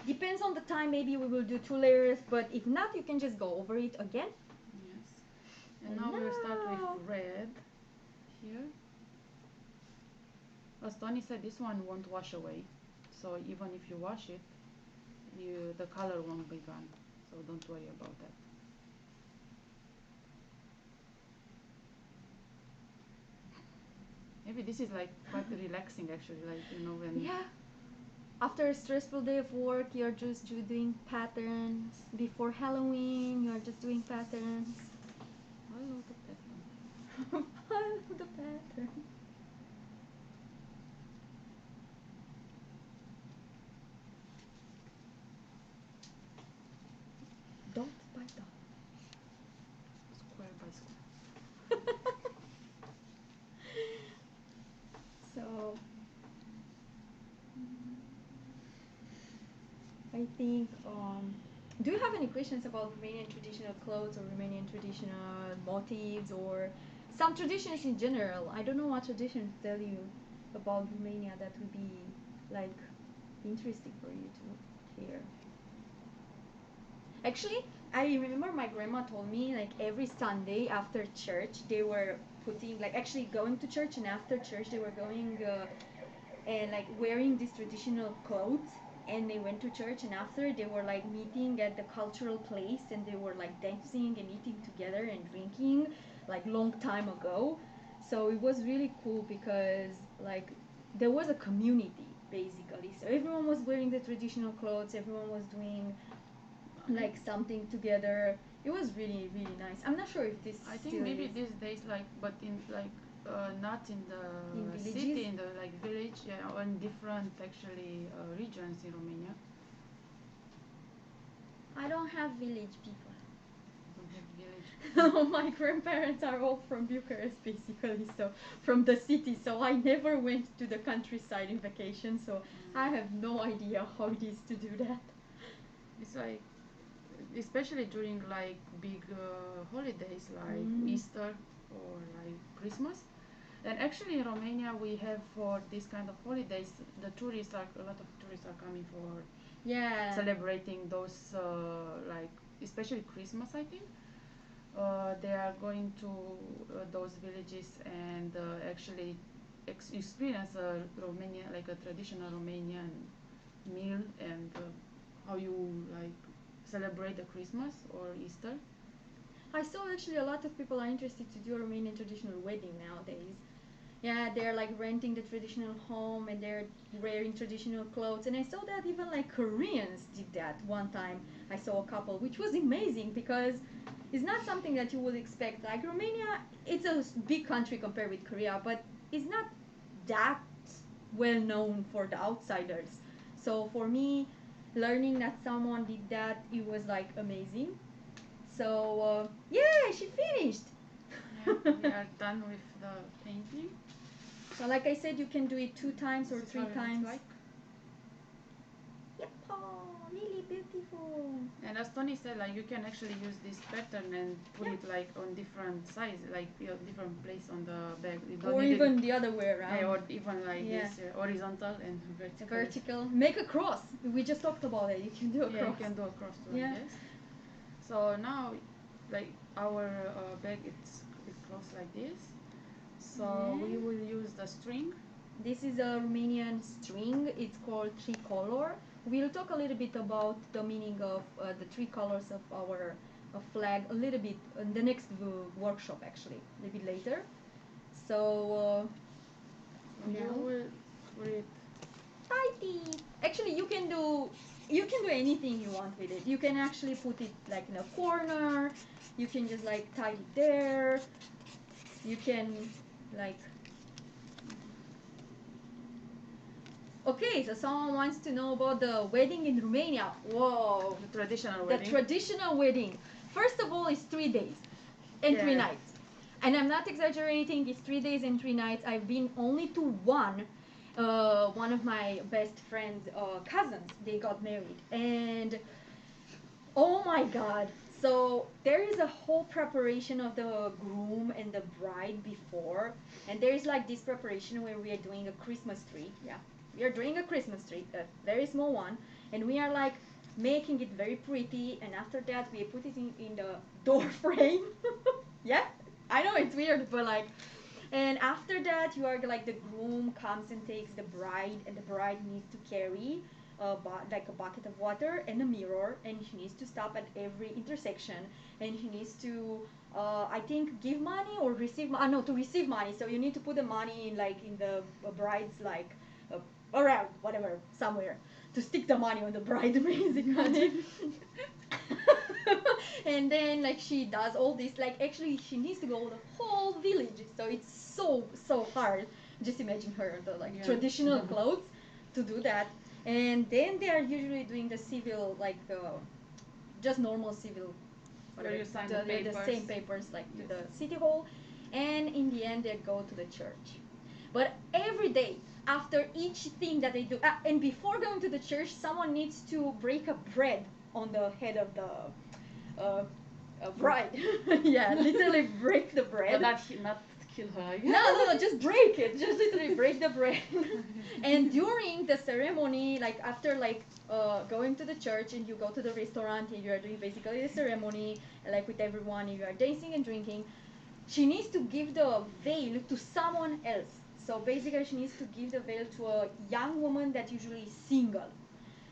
Depends on the time. Maybe we will do 2 layers, but if not, you can just go over it again. Yes. And now we'll start with red here. As Tony said, this one won't wash away. So even if you wash it, the color won't be gone. So don't worry about that. Maybe this is like quite relaxing actually, like when After a stressful day of work, you're just doing patterns. Before Halloween, you're just doing patterns. Follow the pattern. Follow the pattern. Dot by dot. Square by square. So I think do you have any questions about Romanian traditional clothes or Romanian traditional motifs or some traditions in general? I don't know what traditions tell you about Romania that would be like interesting for you to hear. Actually, I remember my grandma told me like every Sunday after church they were putting like actually going to church, and after church they were going and like wearing these traditional clothes, and they went to church, and after they were like meeting at the cultural place, and they were like dancing and eating together and drinking like long time ago. So it was really cool because like there was a community basically, so everyone was wearing the traditional clothes, everyone was doing like something together. It was really really nice. I'm not sure if this I think still maybe is. these days, like, but in like not in the In city, villages? in the like village, yeah, or in different actually regions in Romania. I don't have village people. Don't have village. My grandparents are all from Bucharest basically, so from the city, so I never went to the countryside in vacation, so I have no idea how it is to do that. It's like, especially during like big holidays like Easter or like Christmas. And actually in Romania we have for this kind of holidays, a lot of tourists are coming for celebrating those like especially Christmas, I think. They are going to those villages and actually experience a Romanian, like a traditional Romanian meal, and how you like celebrate the Christmas or Easter. I saw actually a lot of people are interested to do a Romanian traditional wedding nowadays. Yeah, they're like renting the traditional home and they're wearing traditional clothes. And I saw that even like Koreans did that one time. I saw a couple, which was amazing because it's not something that you would expect. Like Romania, it's a big country compared with Korea, but it's not that well known for the outsiders. So for me, learning that someone did that, it was like amazing. So yeah, she finished. Yeah, we are done with the painting. So like I said, you can do it 2 times or This is 3 how it looks times. like. Yep, really beautiful. And as Tony said, like you can actually use this pattern and put it like on different size, like different place on the bag. You don't Or need even it, the other way around. or even like Yeah. this horizontal and vertical. Vertical. Make a cross. We just talked about it. You can do a Yeah, cross. you can do a cross too. Yeah. Yes. So now, like our bag, it closed like this. So we will use the string. This is a Romanian string. It's called tricolor. We'll talk a little bit about the meaning of the 3 colors of our flag a little bit in the next workshop, actually, a little bit later. So You will put it. tidy. Actually, you can do anything you want with it. You can actually put it like in a corner. You can just like tie it there. You can like. Okay, so someone wants to know about the wedding in Romania. Whoa. The traditional The wedding. traditional wedding. First of all, it's 3 days and 3 Yeah. nights. And I'm not exaggerating, it's 3 days and 3 nights. I've been only to one of my best friend's cousins. They got married. And oh my God. So there is a whole preparation of the groom and the bride before. And there is like this preparation where we are doing a Christmas tree. Yeah. We are doing a Christmas tree, a very small one. And we are like making it very pretty. And after that, we put it in the door frame. Yeah. I know it's weird, but like, and after that, you are like the groom comes and takes the bride, and the bride needs to carry like a bucket of water and a mirror, and she needs to stop at every intersection, and she needs to, I think, give money or receive money. No, to receive money. So you need to put the money in like in the bride's like around whatever somewhere to stick the money on the bride, basically. And then like she does all this, like actually she needs to go the whole village, so it's so hard. Just imagine her the like traditional clothes to do that. And then they are usually doing the civil, like just normal civil, Where you sign the papers. same papers like to the city hall, and in the end they go to the church. But every day after each thing that they do, and before going to the church, someone needs to break a bread on the head of the bride. Yeah, literally break the bread. But not kill her. No, just break it. Just literally break the bread. And during the ceremony, like after like going to the church and you go to the restaurant and you are doing basically the ceremony, like with everyone, you are dancing and drinking, she needs to give the veil to someone else. So basically she needs to give the veil to a young woman that usually is single.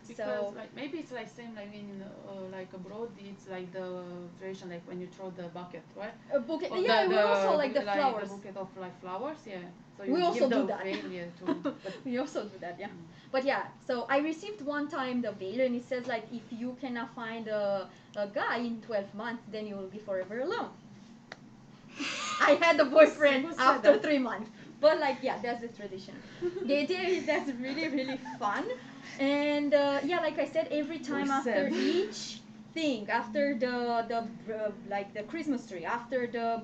Because like maybe it's like same like in like abroad, it's like the tradition like when you throw the bucket, right? A bouquet. Or Yeah, we also like the like flowers. the bouquet of like flowers, yeah. So you We also give the do that. veil, yeah, to, We also do that, yeah. But yeah, so I received one time the veil, and it says like if you cannot find a guy in 12 months, then you will be forever alone. I had a boyfriend after 3 months. But like, yeah, that's the tradition. The idea is that's really fun. And yeah, like I said, every time after each thing, after the like the Christmas tree, after the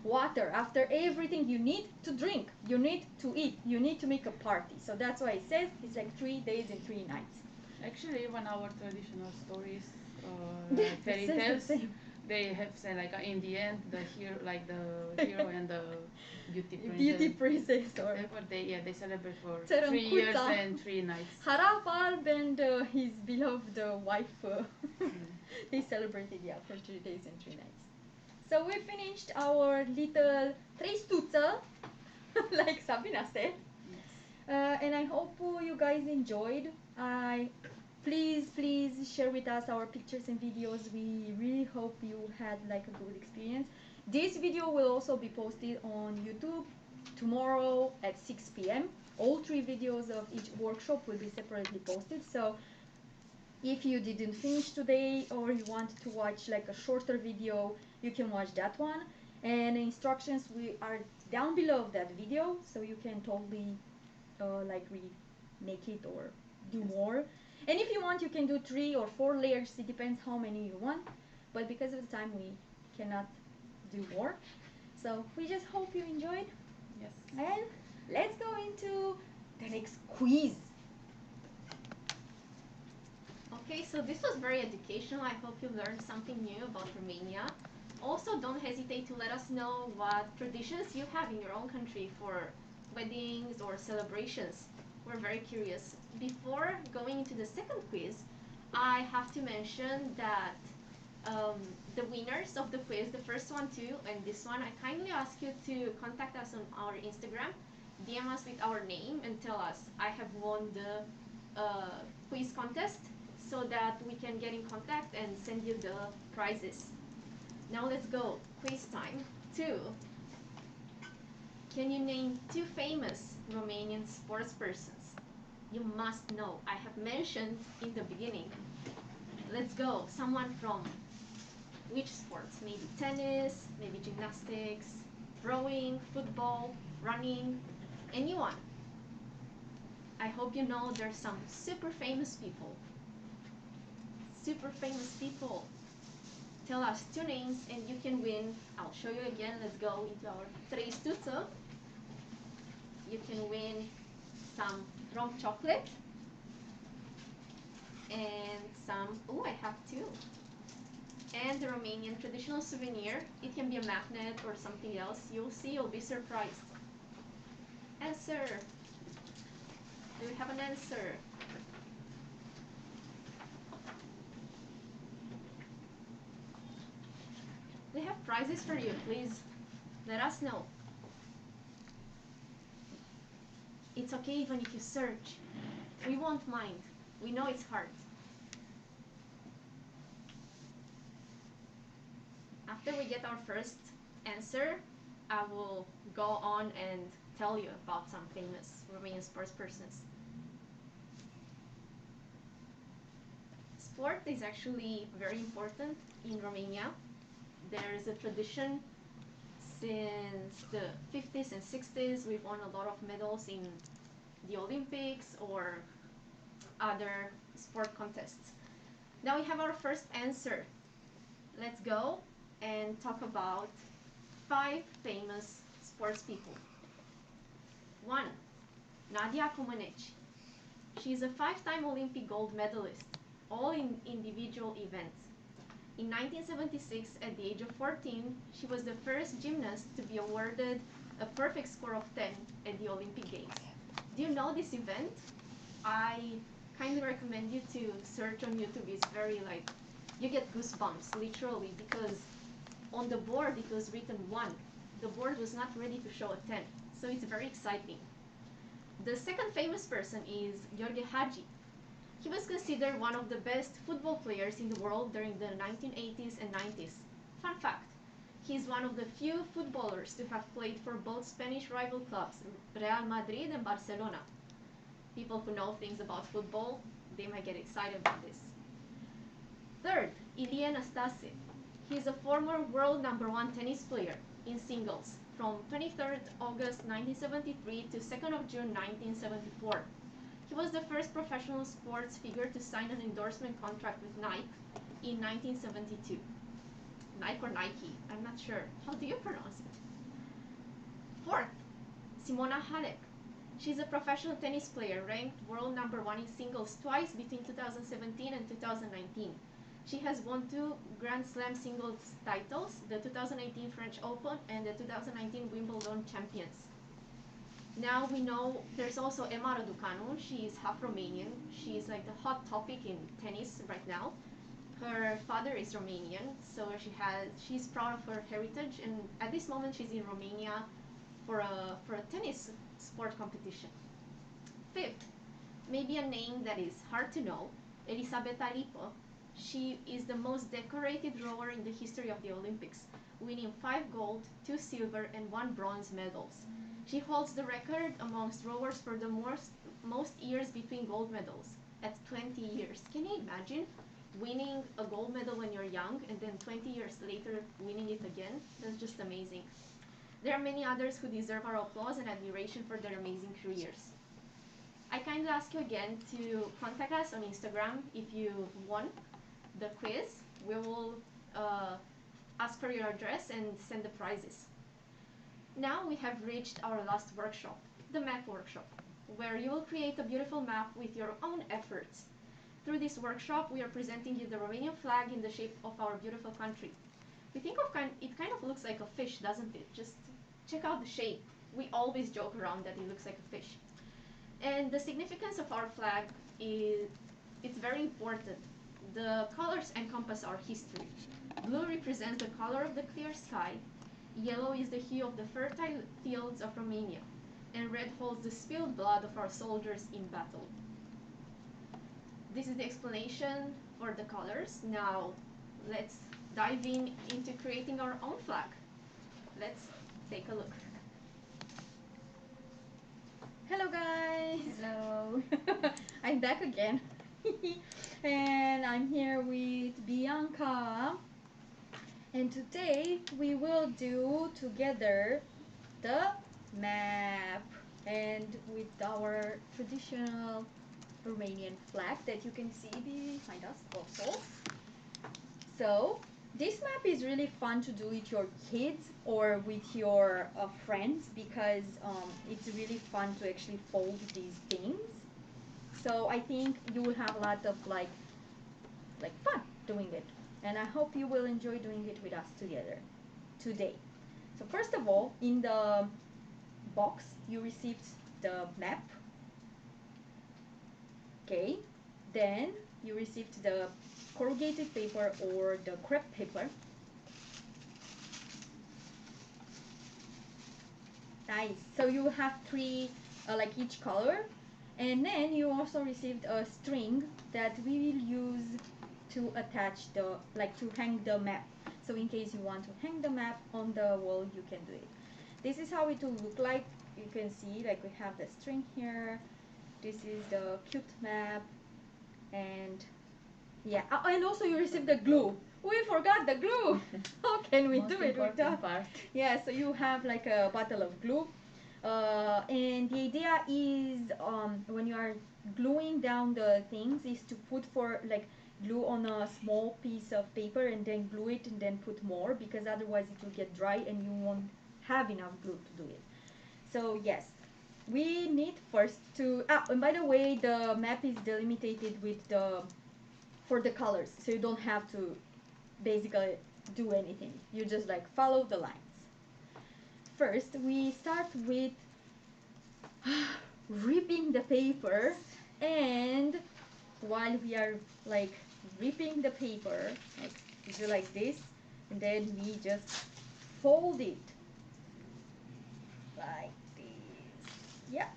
water, after everything, you need to drink, you need to eat, you need to make a party. So that's why it says it's like 3 days and 3 nights. Actually, even our traditional stories, fairy tales, they have said like in the end the hero, like the hero and the beauty princess, or they celebrate for 3 years and 3 nights. Harap Alb and his beloved wife, they celebrated for 3 days and 3 nights. So we finished our little trestuță, like Sabina said. And I hope you guys enjoyed. Please share with us our pictures and videos. We really hope you had like a good experience. This video will also be posted on YouTube tomorrow at 6 p.m. All 3 videos of each workshop will be separately posted. So if you didn't finish today or you want to watch like a shorter video, you can watch that one. And the instructions are down below that video, so you can totally like remake it or do more. And if you want, you can do 3 or 4 layers. It depends how many you want. But because of the time, we cannot do more. So we just hope you enjoyed, Yes. and let's go into the next quiz. Okay, so this was very educational. I hope you learned something new about Romania. Also, don't hesitate to let us know what traditions you have in your own country for weddings or celebrations. We're very curious. Before going into the second quiz, I have to mention that the winners of the quiz, the first one too, and this one, I kindly ask you to contact us on our Instagram, DM us with our name and tell us, I have won the quiz contest, so that we can get in contact and send you the prizes. Now let's go. Quiz time 2. Can you name 2 famous Romanian sports persons? You must know. I have mentioned in the beginning. Let's go. Someone from which sports? Maybe tennis, maybe gymnastics, rowing, football, running, anyone. I hope you know there's some super famous people. Super famous people. Tell us 2 names and you can win. I'll show you again. Let's go into our 3 stuță. You can win some rum chocolate and some, oh, I have 2. And the Romanian traditional souvenir. It can be a magnet or something else. You'll see, you'll be surprised. Answer. Do we have an answer? They have prizes for you. Please let us know. It's okay even if you search. We won't mind. We know it's hard. After we get our first answer, I will go on and tell you about some famous Romanian sports persons. Sport is actually very important in Romania. There is a tradition since the 50s and 60s. We've won a lot of medals in the Olympics or other sport contests. Now we have our first answer. Let's go and talk about 5 famous sports people. 1. Nadia Kominec. She is a 5-time Olympic gold medalist, all in individual events. In 1976, at the age of 14, she was the first gymnast to be awarded a perfect score of 10 at the Olympic Games. Do you know this event? I kindly recommend you to search on YouTube. It's very you get goosebumps, literally, because on the board it was written 1. The board was not ready to show a 10, so it's very exciting. The second famous person is Yogi Haji. He was considered one of the best football players in the world during the 1980s and 90s. Fun fact, he is one of the few footballers to have played for both Spanish rival clubs, Real Madrid and Barcelona. People who know things about football, they might get excited about this. Third, Ilie Năstase. He is a former world #1 tennis player in singles from 23rd August 1973 to 2nd of June 1974. He was the first professional sports figure to sign an endorsement contract with Nike in 1972. Nike or Nike, I'm not sure. How do you pronounce it? Fourth, Simona Halep. She's a professional tennis player ranked world #1 in singles twice between 2017 and 2019. She has won 2 Grand Slam singles titles, the 2018 French Open and the 2019 Wimbledon Champions. Now we know there's also Emma Raducanu. She is half Romanian. She's like the hot topic in tennis right now. Her father is Romanian, so she's proud of her heritage, and at this moment she's in Romania for a tennis sport competition. Fifth, maybe a name that is hard to know, Elisabeth Alipo. She is the most decorated rower in the history of the Olympics, winning 5 gold, 2 silver, and 1 bronze medals. She holds the record amongst rowers for the most years between gold medals, at 20 years. Can you imagine winning a gold medal when you're young and then 20 years later winning it again? That's just amazing. There are many others who deserve our applause and admiration for their amazing careers. I kindly ask you again to contact us on Instagram if you won the quiz. We will ask for your address and send the prizes. Now we have reached our last workshop, the map workshop, where you will create a beautiful map with your own efforts. Through this workshop, we are presenting you the Romanian flag in the shape of our beautiful country. We think it kind of looks like a fish, doesn't it? Just check out the shape. We always joke around that it looks like a fish. And the significance of our flag is, it's very important. The colors encompass our history. Blue represents the color of the clear sky, yellow is the hue of the fertile fields of Romania, and red holds the spilled blood of our soldiers in battle. This is the explanation for the colors. Now let's dive into creating our own flag. Let's take a look. Hello guys! Hello. I'm back again. And I'm here with Bianca. And today we will do together the map and with our traditional Romanian flag that you can see behind us also. So this map is really fun to do with your kids or with your friends because it's really fun to actually fold these things. So I think you will have a lot of like fun doing it, and I hope you will enjoy doing it with us together today. So first of all, in the box you received the map. Okay, then you received the corrugated paper or the crepe paper. Nice. So you have three, like each color, and then you also received a string that we will use to attach the, to hang the map. So in case you want to hang the map on the wall, you can do it. This is how it will look like. You can see we have the string here. This is the cute map, and yeah, and also you received the glue. We forgot the glue. How can we do it without? Yeah, so you have like a bottle of glue, and the idea is when you are gluing down the things is to put glue on a small piece of paper and then glue it and then put more, because otherwise it will get dry and you won't have enough glue to do it. So yes, we need first to, and by the way, the map is delimited with for the colors, so you don't have to basically do anything. You just follow the lines. First, we start with ripping the paper, and while we are ripping the paper, we do like this, and then we just fold it like this. Yeah,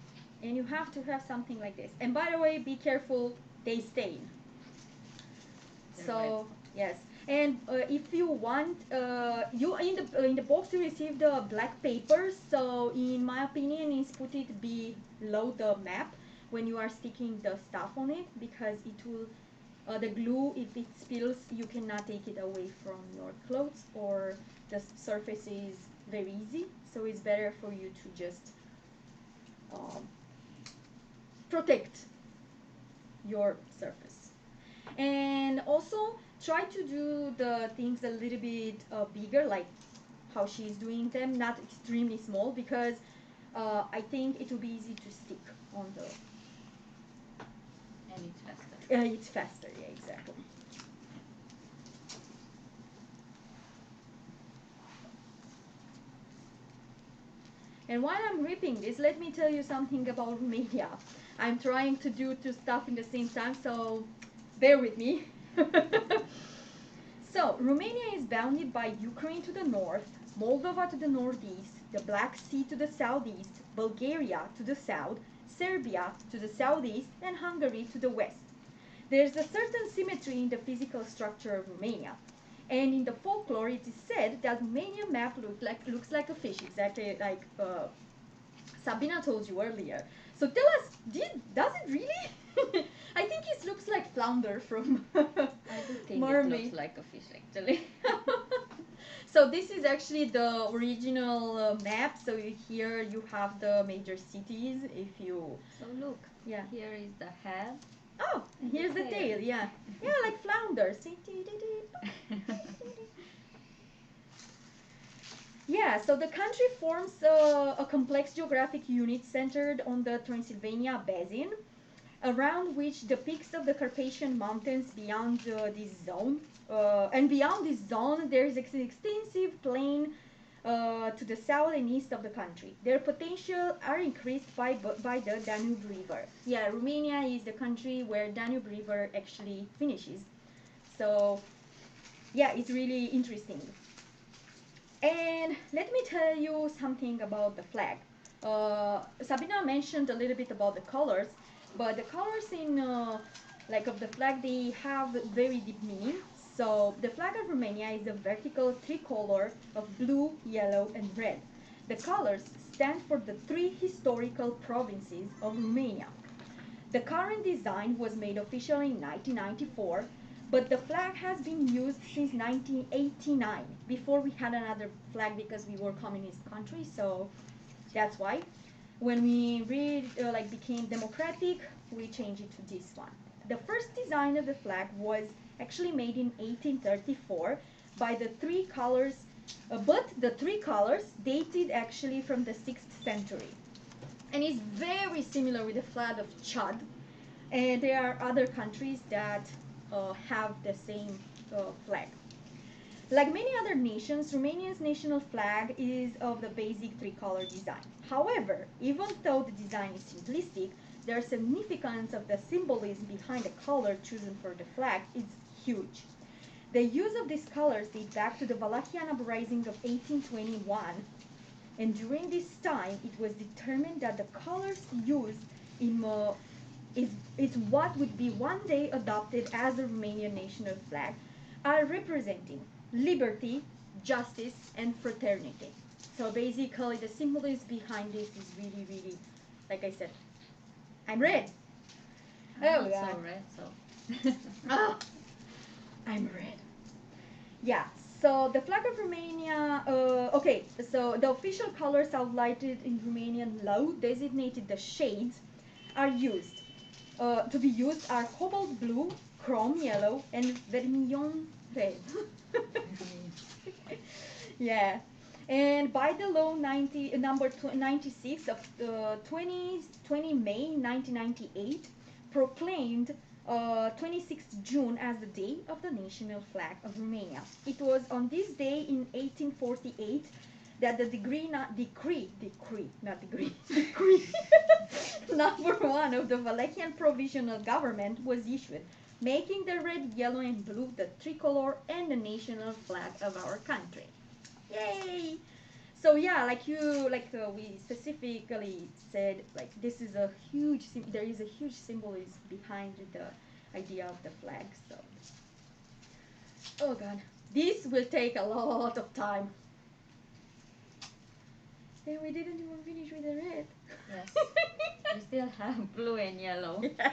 and you have to have something like this. And by the way, be careful, they stain. So yes, and if you want, you in the box you receive the black paper. So in my opinion, is put it below the map when you are sticking the stuff on it, because it will the glue, if it spills, you cannot take it away from your clothes, or the surface is very easy. So it's better for you to just protect your surface. And also try to do the things a little bit bigger, like how she's doing them, not extremely small, because I think it will be easy to stick on the. And it's faster. It's faster, yeah, exactly. And while I'm ripping this, let me tell you something about Romania. I'm trying to do two stuff in the same time, so bear with me. So, Romania is bounded by Ukraine to the north, Moldova to the northeast, the Black Sea to the southeast, Bulgaria to the south, Serbia to the southeast, and Hungary to the west. There's a certain symmetry in the physical structure of Romania. And in the folklore, it is said that Romanian map looks like a fish, exactly like Sabina told you earlier. So tell us, does it really? I think it looks like flounder from I do think Mermaid. It looks like a fish, actually. So this is actually the original map. So here you have the major cities. If you So look, yeah, here is the head. oh, and here's the tail. Yeah, yeah, like flounder. See? Yeah, yeah, so the country forms a complex geographic unit centered on the Transylvania Basin, around which the peaks of the Carpathian Mountains beyond this zone, and beyond this zone there is an extensive plain to the south and east of the country. Their potential are increased by the Danube River. Yeah, Romania is the country where Danube River actually finishes. So yeah, it's really interesting. And let me tell you something about the flag. Sabina mentioned a little bit about the colors, but the colors in like of the flag, they have very deep meaning. So the flag of Romania is a vertical tricolor of blue, yellow, and red. The colors stand for the three historical provinces of Romania. The current design was made official in 1994, but the flag has been used since 1989. Before we had another flag because we were communist country, so that's why. When we became democratic, we changed it to this one. The first design of the flag was actually made in 1834 by the three colors, but the three colors dated actually from the 6th century. And it's very similar with the flag of Chad. And there are other countries that have the same flag. Like many other nations, Romania's national flag is of the basic three-color design. However, even though the design is simplistic, the significance of the symbolism behind the color chosen for the flag is huge. The use of these colors date back to the Wallachian uprising of 1821, and during this time it was determined that the colors used in is what would be one day adopted as the Romanian national flag, are representing liberty, justice, and fraternity. So basically the symbolism behind this is really, really, like I said, I'm red. I'm not so red, so. Oh, I'm red. Yeah, so the flag of Romania, okay, so the official colors outlined in Romanian law designated the shades are used. To be used are cobalt blue, chrome yellow, and vermilion red. Yeah, and by the law number 96 of 20 May 1998 proclaimed 26th June as the day of the national flag of Romania. It was on this day in 1848 that the decree number 1 of the Wallachian Provisional Government was issued, making the red, yellow, and blue the tricolor and the national flag of our country. Yay! So yeah, we specifically said, like, this is a huge, there is a huge symbolism behind the idea of the flag. So, oh god, this will take a lot of time. And we didn't even finish with the red. Yes. We still have blue and yellow. Yeah.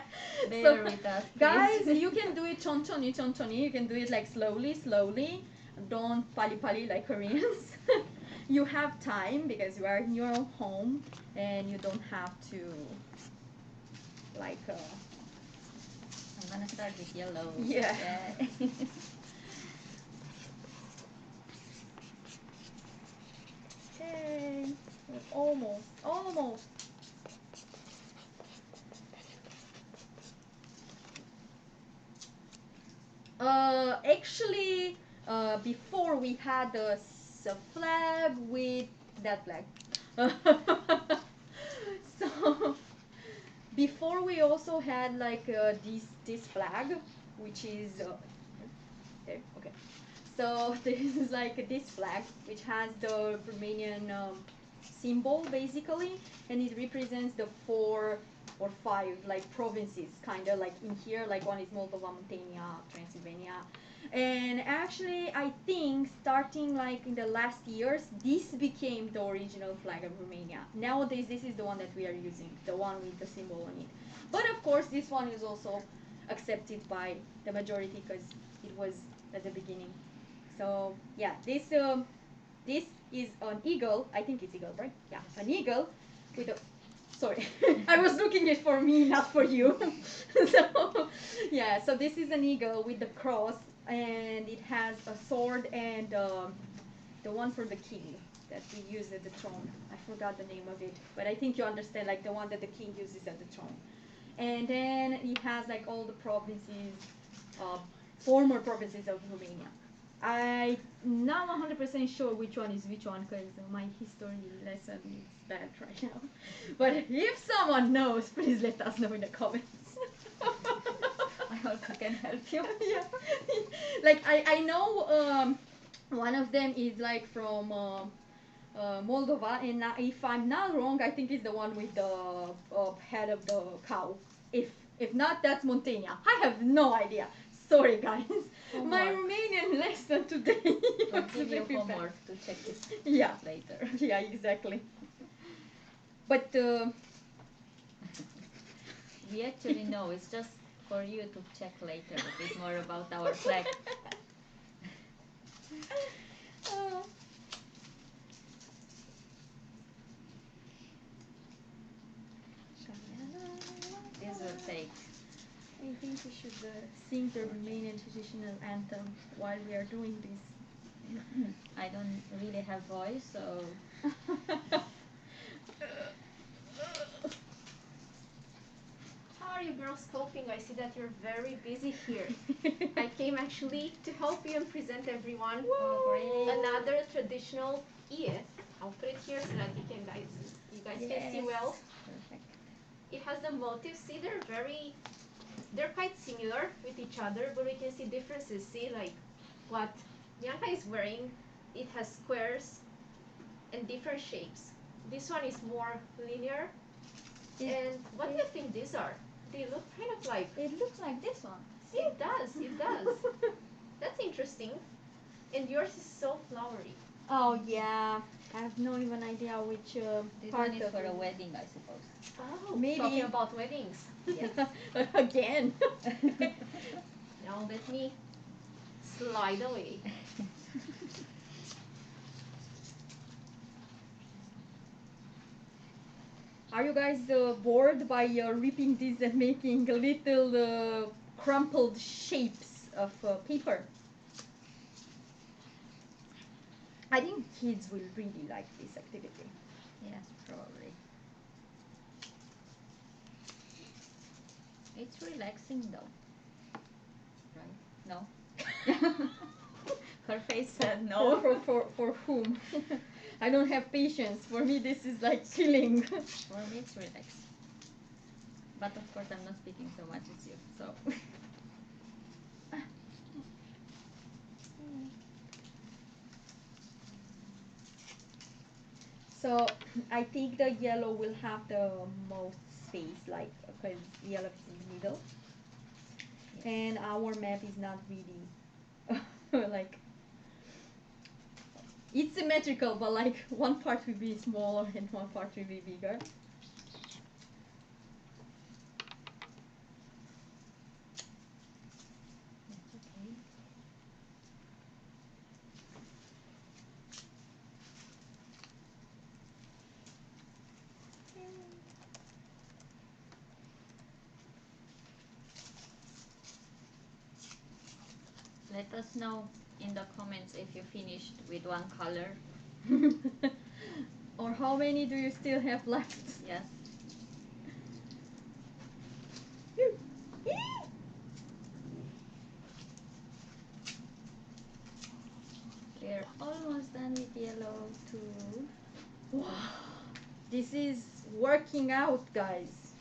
Bear So, with us, guys, please. you can do it chonchoni. You can do it like slowly. Don't pali like Koreans. You have time because you are in your own home and you don't have to I'm gonna start with yellow. Yeah. Okay. Almost. Actually, before we had a flag with that flag. So before we also had like this flag, which is okay. So this is like this flag, which has the Romanian symbol basically, and it represents the 4 or 5 like provinces, kind of like in here, like one is Moldova, Muntenia, Transylvania. And actually, I think starting like in the last years, this became the original flag of Romania. Nowadays, this is the one that we are using, the one with the symbol on it. But of course, this one is also accepted by the majority because it was at the beginning. So yeah, this is an eagle. I think it's eagle, right? Yeah, an eagle with a. Sorry, I was looking it for me, not for you. So yeah, so this is an eagle with the cross, and it has a sword and the one for the king. that we use at the throne. I forgot the name of it, but I think you understand, like the one that the king uses at the throne. And then it has like all the provinces, former provinces of Romania. I'm not 100% sure which one is which one because my history lesson is bad right now. But if someone knows, please let us know in the comments. I also can help you. Yeah. Like I know one of them is like from Moldova, and if I'm not wrong, I think it's the one with the head of the cow. If not, that's Montania. I have no idea. Sorry, guys. Homework. My Romanian lesson today. I'll was give you really bad. homework to check it Yeah. later. Yeah, exactly. But We actually know, it's just for you to check later a bit more about our flag. This will take. I think we should sing the Romanian traditional anthem while we are doing this. I don't really have voice, so How are you girls coping? I see that you're very busy here. I came actually to help you and present everyone another traditional ie. I'll put it here so that you guys can see well. Perfect. It has the motifs. See, they're quite similar with each other, but we can see differences. See, like what Bianca is wearing, it has squares and different shapes. This one is more linear. And what do you think these are? They look kind of like... It looks like this one. See, it does. That's interesting. And yours is so flowery. Oh yeah, I have no even idea which This part one is of for it. a wedding, I suppose. Oh, Maybe. talking about weddings. Yes. Again. Now let me slide away. Are you guys bored by ripping this and making little crumpled shapes of paper? I think kids will really like this activity. Yes, probably. It's relaxing though. Right? No? Her face said no. For whom? I don't have patience. For me, this is like killing. For me, it's relaxing. But of course, I'm not speaking so much as you, so. So I think the yellow will have the most space, like because yellow is in the middle, and our map is not really like it's symmetrical, but like one part will be smaller and one part will be bigger. Let us know in the comments if you finished with one color. Or how many do you still have left? Yes. We're almost done with yellow too. Wow, this is working out, guys.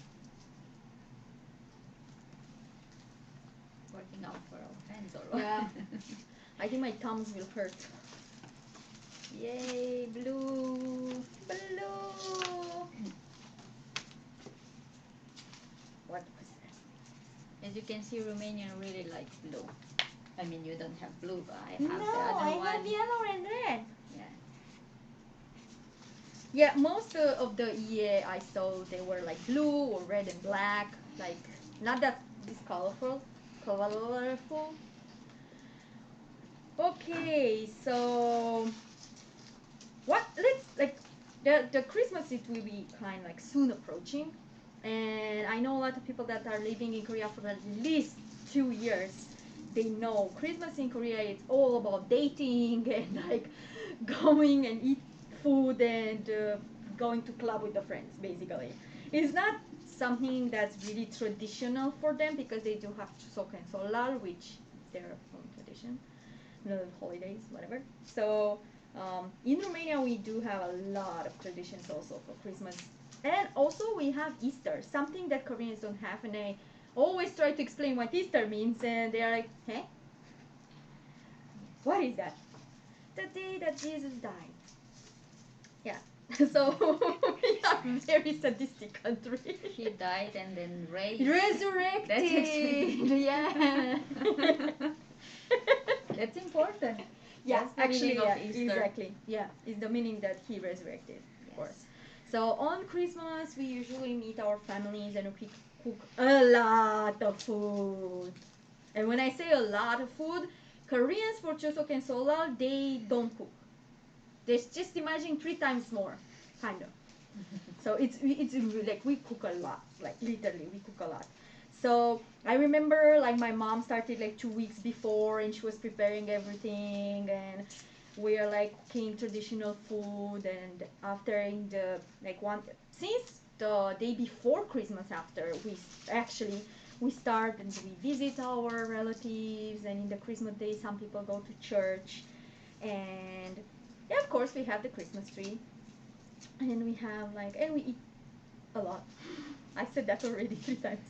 Working out for our hands or what? Yeah. I think my thumbs will hurt. Yay, blue! Blue. What was that? As you can see, Romanian really likes blue. I mean, you don't have blue, but I have No, the other I one. have yellow and red. Yeah. Yeah, most of the EA I saw, they were like blue or red and black, like not that this colorful. Okay, so what? Let's like the Christmas, it will be kind of like soon approaching, and I know a lot of people that are living in Korea for at least 2 years. They know Christmas in Korea, it's all about dating and like going and eat food and going to club with the friends, basically. It's not something that's really traditional for them because they do have Chuseok and Solal, which is their own tradition, the holidays, whatever. So in Romania, we do have a lot of traditions also for Christmas. And also we have Easter, something that Koreans don't have, and I always try to explain what Easter means, and they are like, "Huh? What is that?" The day that Jesus died. Yeah. So we are a very sadistic country. He died and then raised. Resurrected. That's actually Yeah. that's important. Yeah, That's the actually, meaning of yeah, Easter. exactly. Yeah, it's the meaning that he resurrected, of course. So on Christmas, we usually meet our families and we cook a lot of food. And when I say a lot of food, Koreans for Chuseok and Solal, they don't cook. They just imagine 3 times more, kind of. So it's like we cook a lot, like literally we cook a lot. So I remember like my mom started like 2 weeks before and she was preparing everything, and we are like cooking traditional food, and after in the like one since the day before Christmas, after we start and we visit our relatives, and in the Christmas day some people go to church, and yeah, of course we have the Christmas tree, and we have like and we eat a lot. I said that already 3 times.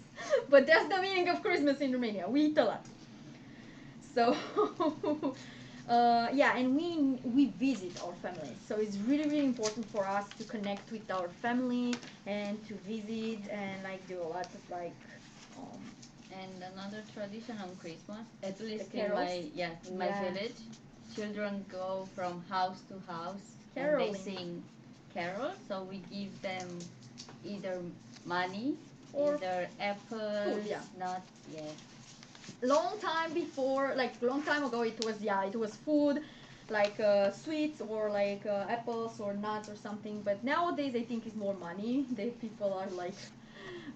But that's the meaning of Christmas in Romania. We eat a lot. So yeah, and we visit our families. So it's really really important for us to connect with our family and to visit and like do a lot of like And another tradition on Christmas, at least in carols? my village, children go from house to house and Caroling. they sing carols. So we give them either money, Or either apples, food, yeah. nuts, yeah. Long time before, like long time ago, it was food, like sweets or like apples or nuts or something. But nowadays, I think it's more money. The people are like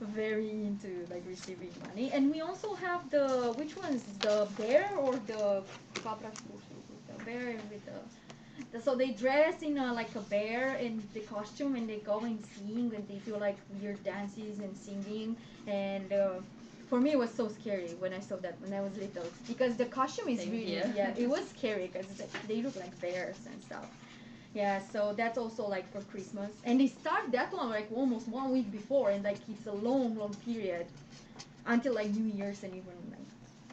very into like receiving money. And we also have the which ones, the bear or the bear with so they dress in like a bear in the costume, and they go and sing, and they do like weird dances and singing, and for me it was so scary when I saw that when I was little, because the costume is Same really here. yeah, it was scary because they look like bears and stuff. Yeah, so that's also like for Christmas, and they start that one like almost 1 week before, and like it's a long period until like New Year's, and even like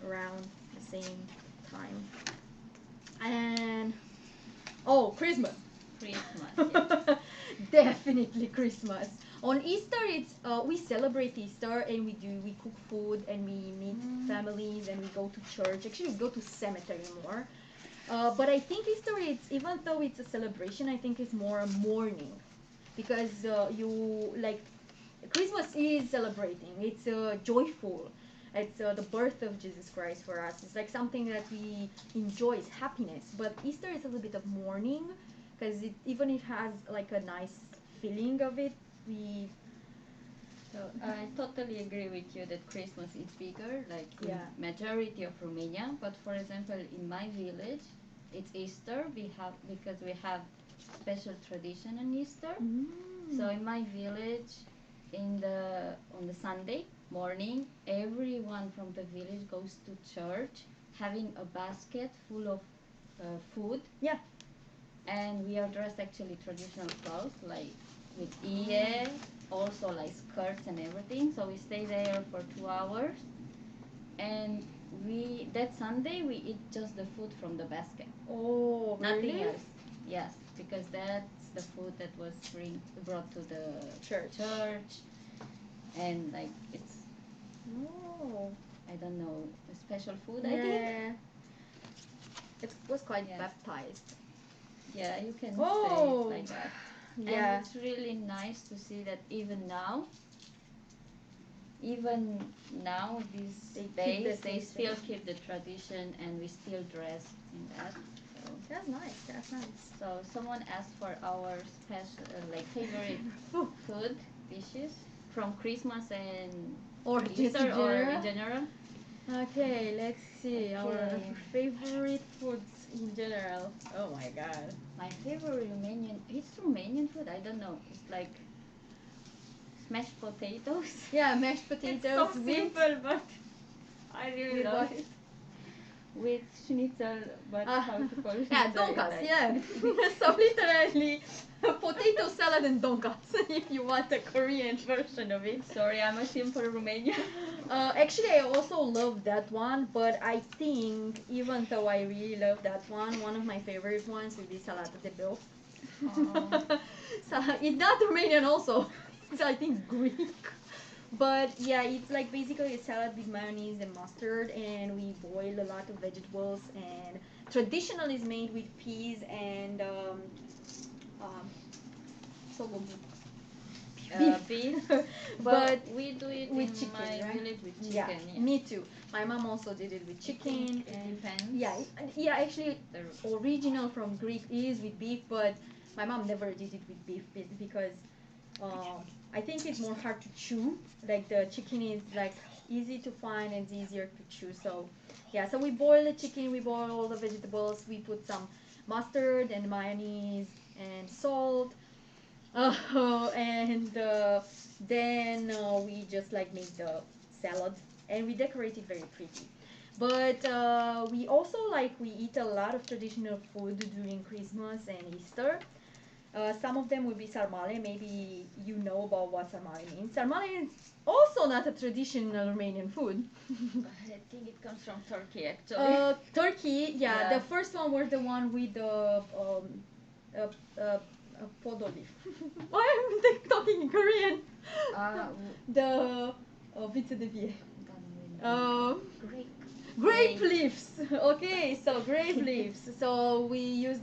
around the same time. And oh, Christmas. Christmas, yeah. Definitely Christmas. On Easter, it's we celebrate Easter, and we cook food, and we meet families, and we go to church. Actually, we go to cemetery more. But I think Easter, it's even though it's a celebration, I think it's more a mourning, because you like Christmas is celebrating. It's joyful. It's the birth of Jesus Christ for us. It's like something that we enjoy. It's happiness. But Easter is a little bit of mourning, because even it has like a nice feeling of it. So I totally agree with you that Christmas is bigger, like in Yeah. majority of Romania. But for example, in my village, it's Easter. Because we have special tradition on Easter. So in my village, on the Sunday morning, everyone from the village goes to church, having a basket full of food. Yeah. And we are dressed actually traditional clothes, like with ie, also like skirts and everything. So we stay there for 2 hours, and that Sunday we eat just the food from the basket, Oh, nothing really? else. Yes, because that's the food that was brought to the Church. And like it's, Oh. I don't know, a special food, I think. Yeah. It was quite Yes. baptized. Yeah, you can Oh. say it like that. Yeah. And it's really nice to see that even now, these They keep days, the they tradition. still keep the tradition, and we still dress in that. So, That's nice. That's nice. so someone asked for our special, like favorite food dishes from Christmas and Or just Easter, in or general? in general. Okay, let's see. Our Okay. favorite foods in general. Oh my god. My favorite Romanian, it's Romanian food, I don't know. It's like mashed potatoes. Yeah, mashed potatoes. It's so with, simple, but I really with love what? it. With schnitzel, but how to call it? Yeah, donkas, yeah. So literally, potato salad and donkas, if you want a Korean version of it. Sorry, I'm a simple Romanian. Actually, I also love that one, but I think even though I really love that one of my favorite ones would be salata de bœuf. Oh. So it's not Romanian also. It's I think Greek. But yeah, it's like basically a salad with mayonnaise and mustard, and we boil a lot of vegetables. And traditional is made with peas and sogo Beef, but we do it with in chicken, my right? village with chicken. Yeah, Yeah, me too. My mom also did it with chicken. It And depends. yeah, yeah. Actually, the original from Greek is with beef, but my mom never did it with beef because I think it's more hard to chew. Like the chicken is like easy to find and it's easier to chew. So yeah, so we boil the chicken, we boil all the vegetables, we put some mustard and mayonnaise and salt. And then we just like make the salad and we decorate it very pretty. But we also like we eat a lot of traditional food during Christmas and Easter. Some of them will be sarmale. Maybe you know about what sarmale means. Sarmale is also not a traditional Romanian food. I think it comes from Turkey actually. Turkey, yeah, Yeah. the first one was the one with the podoliv. Why am I talking in Korean? The vice de vie. Great. Grape leaves. Okay, so grape leaves. So we use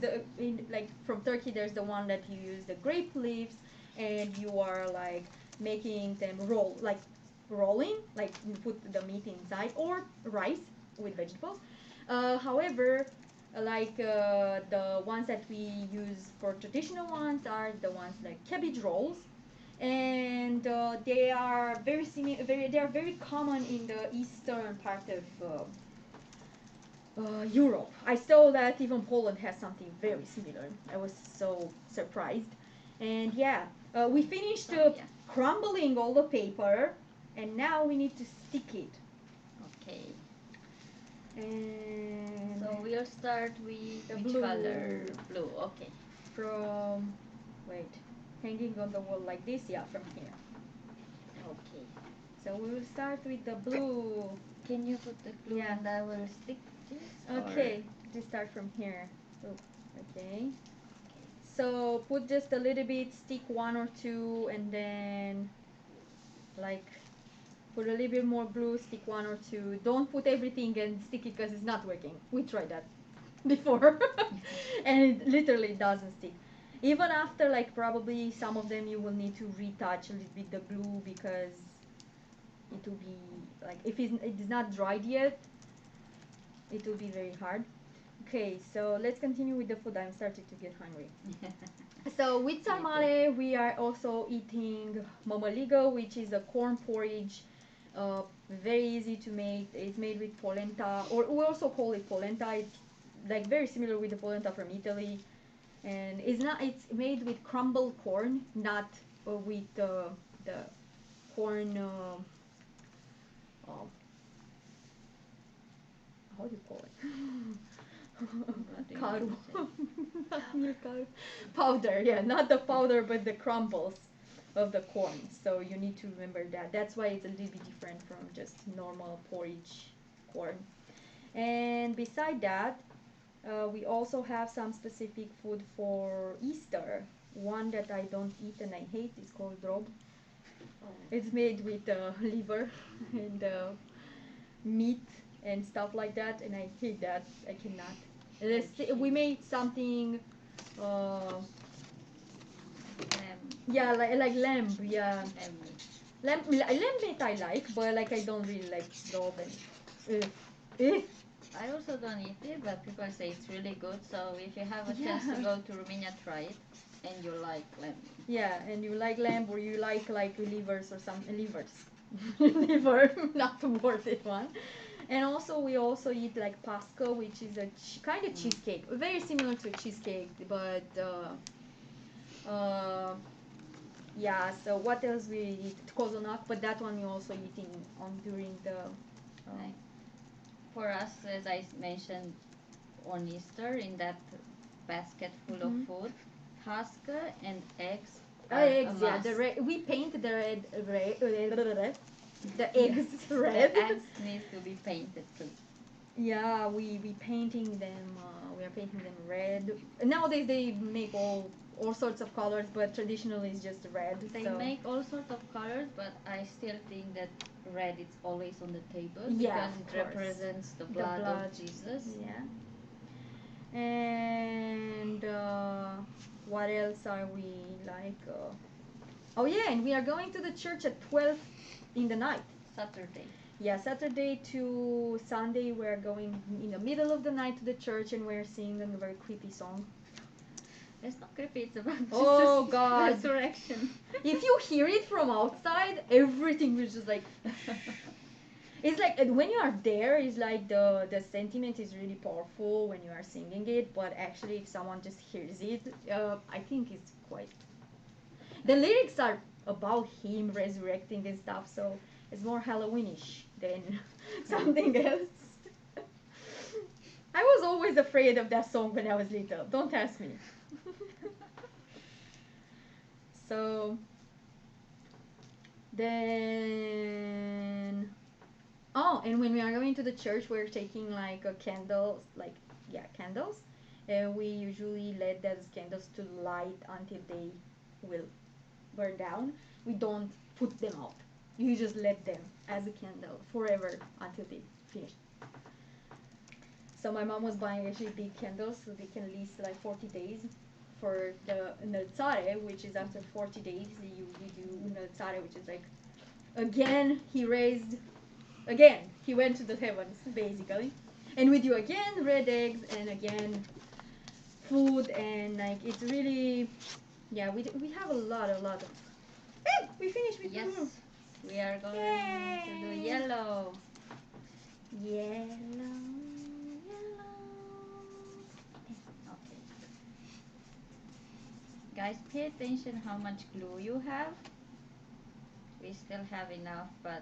like from Turkey. There's the one that you use the grape leaves, and you are like making them rolling, like you put the meat inside or rice with vegetables. However, the ones that we use for traditional ones are the ones like cabbage rolls, and they are very similar. They are very common in the eastern part of Europe. I saw that even Poland has something very similar. I was so surprised. And yeah, we finished Yeah. crumbling all the paper, and now we need to stick it. Okay. And So we'll start with The which blue. color? Blue. Okay. from hanging on the wall like this, yeah, from here. Okay. So we will start with the blue. Can you put the glue Yeah. and I will stick this? Okay, just start from here. Oh, okay. So put just a little bit, stick one or two, and then like put a little bit more glue, stick one or two. Don't put everything and stick it because it's not working. We tried that before and it literally doesn't stick. Even after like probably some of them you will need to retouch a little bit the glue because it will be like if it is not dried yet, it will be very hard. Okay, so let's continue with the food. I'm starting to get hungry. So with sarmale, we are also eating momoligo, which is a corn porridge. Very easy to make. It's made with polenta, or we also call it polenta. It's like very similar with the polenta from Italy, and it's made with crumbled corn, not with the corn. Uh, how do you call it? Karu. Not milk karu. Powder, yeah, not the powder, but the crumbles of the corn. So you need to remember that. That's why it's a little bit different from just normal porridge corn. And beside that, we also have some specific food for Easter. One that I don't eat and I hate is called drob. It's made with liver and meat and stuff like that, and I hate that. I cannot. We made something. Yeah, like lamb. Yeah, lamb meat I like, but like I don't really like dog and. I also don't eat it, but people say it's really good. So if you have a chance to go to Romania, try it, and you like lamb. Yeah, and you like lamb or you like livers or some livers, liver, not worth it one. And also we also eat like pasca, which is a kind of cheesecake, very similar to a cheesecake, but yeah. So what else we eat? Kozonok, but that one you also eating on during the. Right. For us, as I mentioned on Easter, in that basket full of food, husk and eggs. Eggs, yeah. We paint the the eggs red. The eggs needs to be painted too. Yeah, we painting them. We are painting them red. Nowadays they make all sorts of colors, but traditionally it's just red. They make all sorts of colors, but I still think that red is always on the table Yeah, because it represents the blood of Jesus. Yeah. And what else are we like? Oh yeah, and we are going to the church at 12 in the night. Saturday. Yeah, Saturday to Sunday we're going in the middle of the night to the church and we're singing a very creepy song. It's not creepy, it's about Oh Jesus' God. resurrection. If you hear it from outside, everything was just like it's like when you are there, it's like the sentiment is really powerful when you are singing it, but actually if someone just hears it, I think it's quite. The lyrics are about him resurrecting and stuff, so it's more Halloweenish than something else. I was always afraid of that song when I was little. Don't ask me. So then, oh, and when we are going to the church, we're taking like a candles, like candles, and we usually let those candles to light until they will burn down. We don't put them out. You just let them as a candle forever until they finish. So my mom was buying actually big candles so they can last like 40 days. For the 𝐒𝐧𝐢𝐚𝐧, which is after 40 days, we do 𝐒𝐧𝐢𝐚𝐧, which is like, again, he went to the heavens, basically. And we do again red eggs and again food, and like it's really, yeah, we have a lot of. Hey, we finished with blue. We are going to do yellow. Yellow. Guys, pay attention how much glue you have. We still have enough, but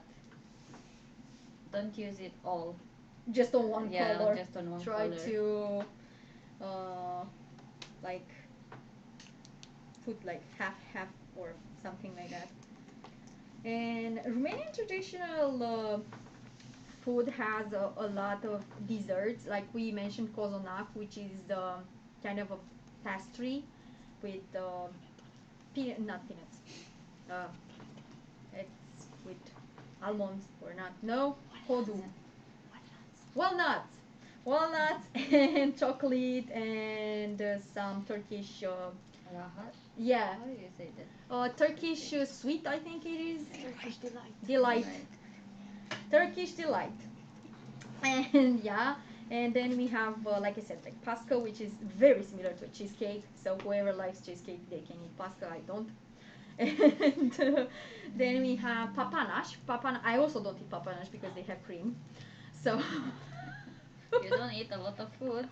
don't use it all. Just on one color. Just on one Try color. to like put like half or something like that. And Romanian traditional food has a lot of desserts. Like we mentioned kozonak, which is kind of a pastry with not peanuts. It's with almonds or not. No, hodu. Walnuts and chocolate and some Turkish. Rahat? Yeah. How do you say that? Turkish sweet, I think it is. Turkish delight. Delight. Right. Turkish delight. And yeah, and then we have, like I said, like pasca, which is very similar to a cheesecake. So whoever likes cheesecake, they can eat pasca. I don't. And then we have papanash. I also don't eat papanash because they have cream. So You don't eat a lot of food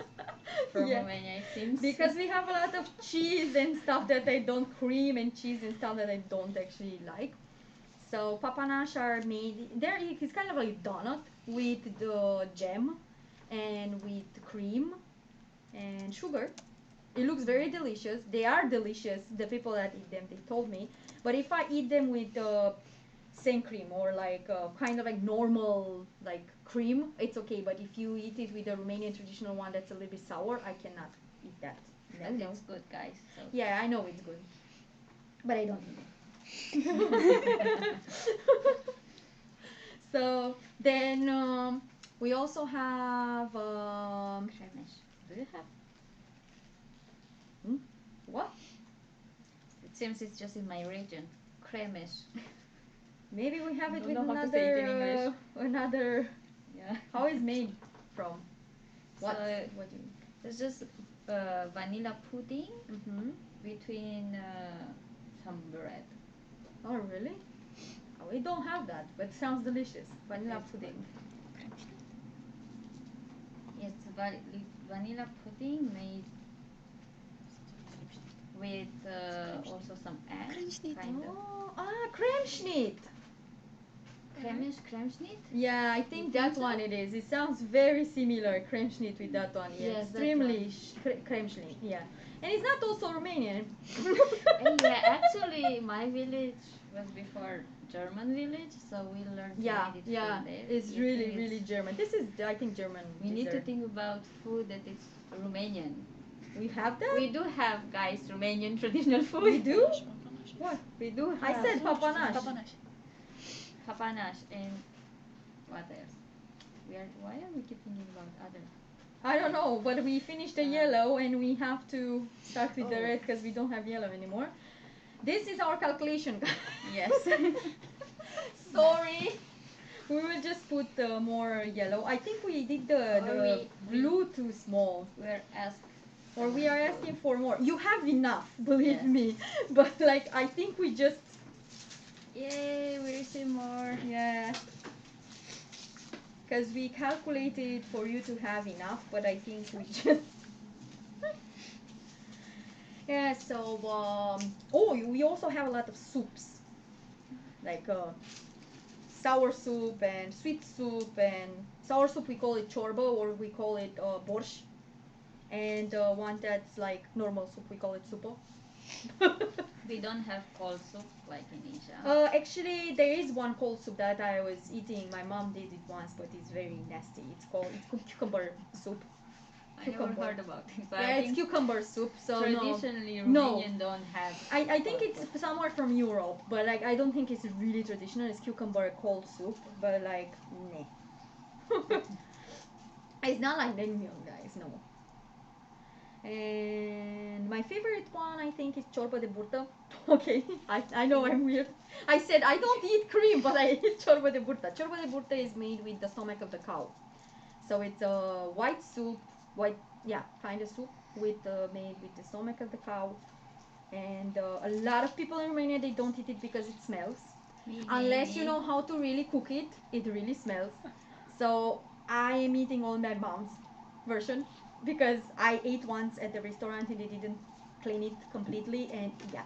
from Romania, it seems. Because we have a lot of cheese and stuff that I don't, cream and cheese and stuff that I don't actually like. So papanash are made, it's kind of like donut with the jam and with cream and sugar. It looks very delicious. They are delicious. The people that eat them, they told me. But if I eat them with same cream or like kind of like normal like cream, it's okay. But if you eat it with the Romanian traditional one that's a little bit sour, I cannot eat that. But it's good, guys. So. Yeah, I know it's good, but I don't eat it. So then we also have Kremesh. Do you have? What? It seems it's just in my region. Kremesh. Maybe we have it with Don't know how to say it in English. another. Yeah. How is made from? What? So What do you? it's just vanilla pudding between some bread. Oh really? Oh, we don't have that, but sounds delicious. Vanilla pudding. vanilla pudding made with also some eggs, kind of. Cremeschnitt. Cremeschnitt? Yeah, I think that one it is. It sounds very similar, Cremeschnitt with that one. Yeah, Yes, that extremely Cremeschnitt. Yeah, and it's not also Romanian. Yeah, actually, my village was before German village, so we learned to Yeah, make it yeah, from there. it's You really, think really German. This is, I think, German. We need to dessert. think about food that is Romanian. We have that. We do have, guys, Romanian traditional food. We do. What? We do have. I said papanash. Papanash and what else? Why are we keep thinking about other? I don't know, but we finished the yellow and we have to start with the red because we don't have yellow anymore. This is our calculation. Yes. Sorry. We will just put more yellow. I think we did the blue too small. We're asked. Or we are asking for more. You have enough, believe Yes. me. But like, I think we just... Yay, we receive more. Yeah. Because we calculated for you to have enough, but I think we just... Yeah, so, we also have a lot of soups. Like sour soup and sweet soup, and sour soup we call it ciorba, or we call it borș. And one that's like normal soup, we call it supo. We don't have cold soup like in Asia. Actually, there is one cold soup that I was eating. My mom did it once, but it's very nasty. It's cucumber soup. I never heard about it. But Yeah, it's cucumber soup. So traditionally, no. Romanian don't have. I think it's somewhere from Europe, but like I don't think it's really traditional. It's cucumber cold soup, but like nah. It's not like naengmyeon, guys. No. And my favorite one, I think, is ciorba de burtă. Okay, I know I'm weird. I said I don't eat cream, but I eat ciorba de burtă. Ciorba de burtă is made with the stomach of the cow. So it's a white soup, kind of soup made with the stomach of the cow. And a lot of people in Romania, they don't eat it because it smells. Unless you know how to really cook it, it really smells. So I am eating all my mom's version, because I ate once at the restaurant and they didn't clean it completely, and yeah,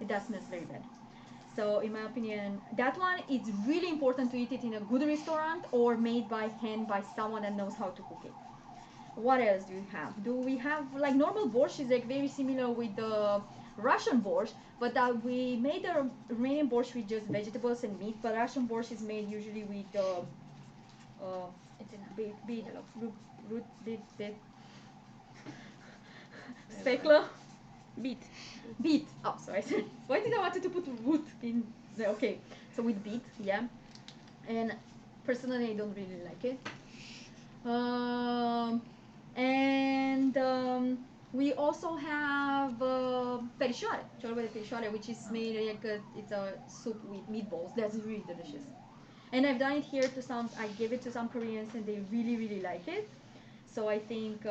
it does smell very bad. So in my opinion, that one, it's really important to eat it in a good restaurant or made by hand by someone that knows how to cook it. What else do we have? Do we have, like, normal borscht is like very similar with the Russian borscht, but we made the Romanian borscht with just vegetables and meat, but Russian borscht is made usually with speckler? Beet. Oh, sorry. Why did I want to put root in there? Okay, so with beet, yeah. And personally, I don't really like it. We also have perișoare, ciorba de perișoare, which is made like it's a soup with meatballs. That's really delicious. And I've done it here I gave it to some Koreans and they really, really like it. So I think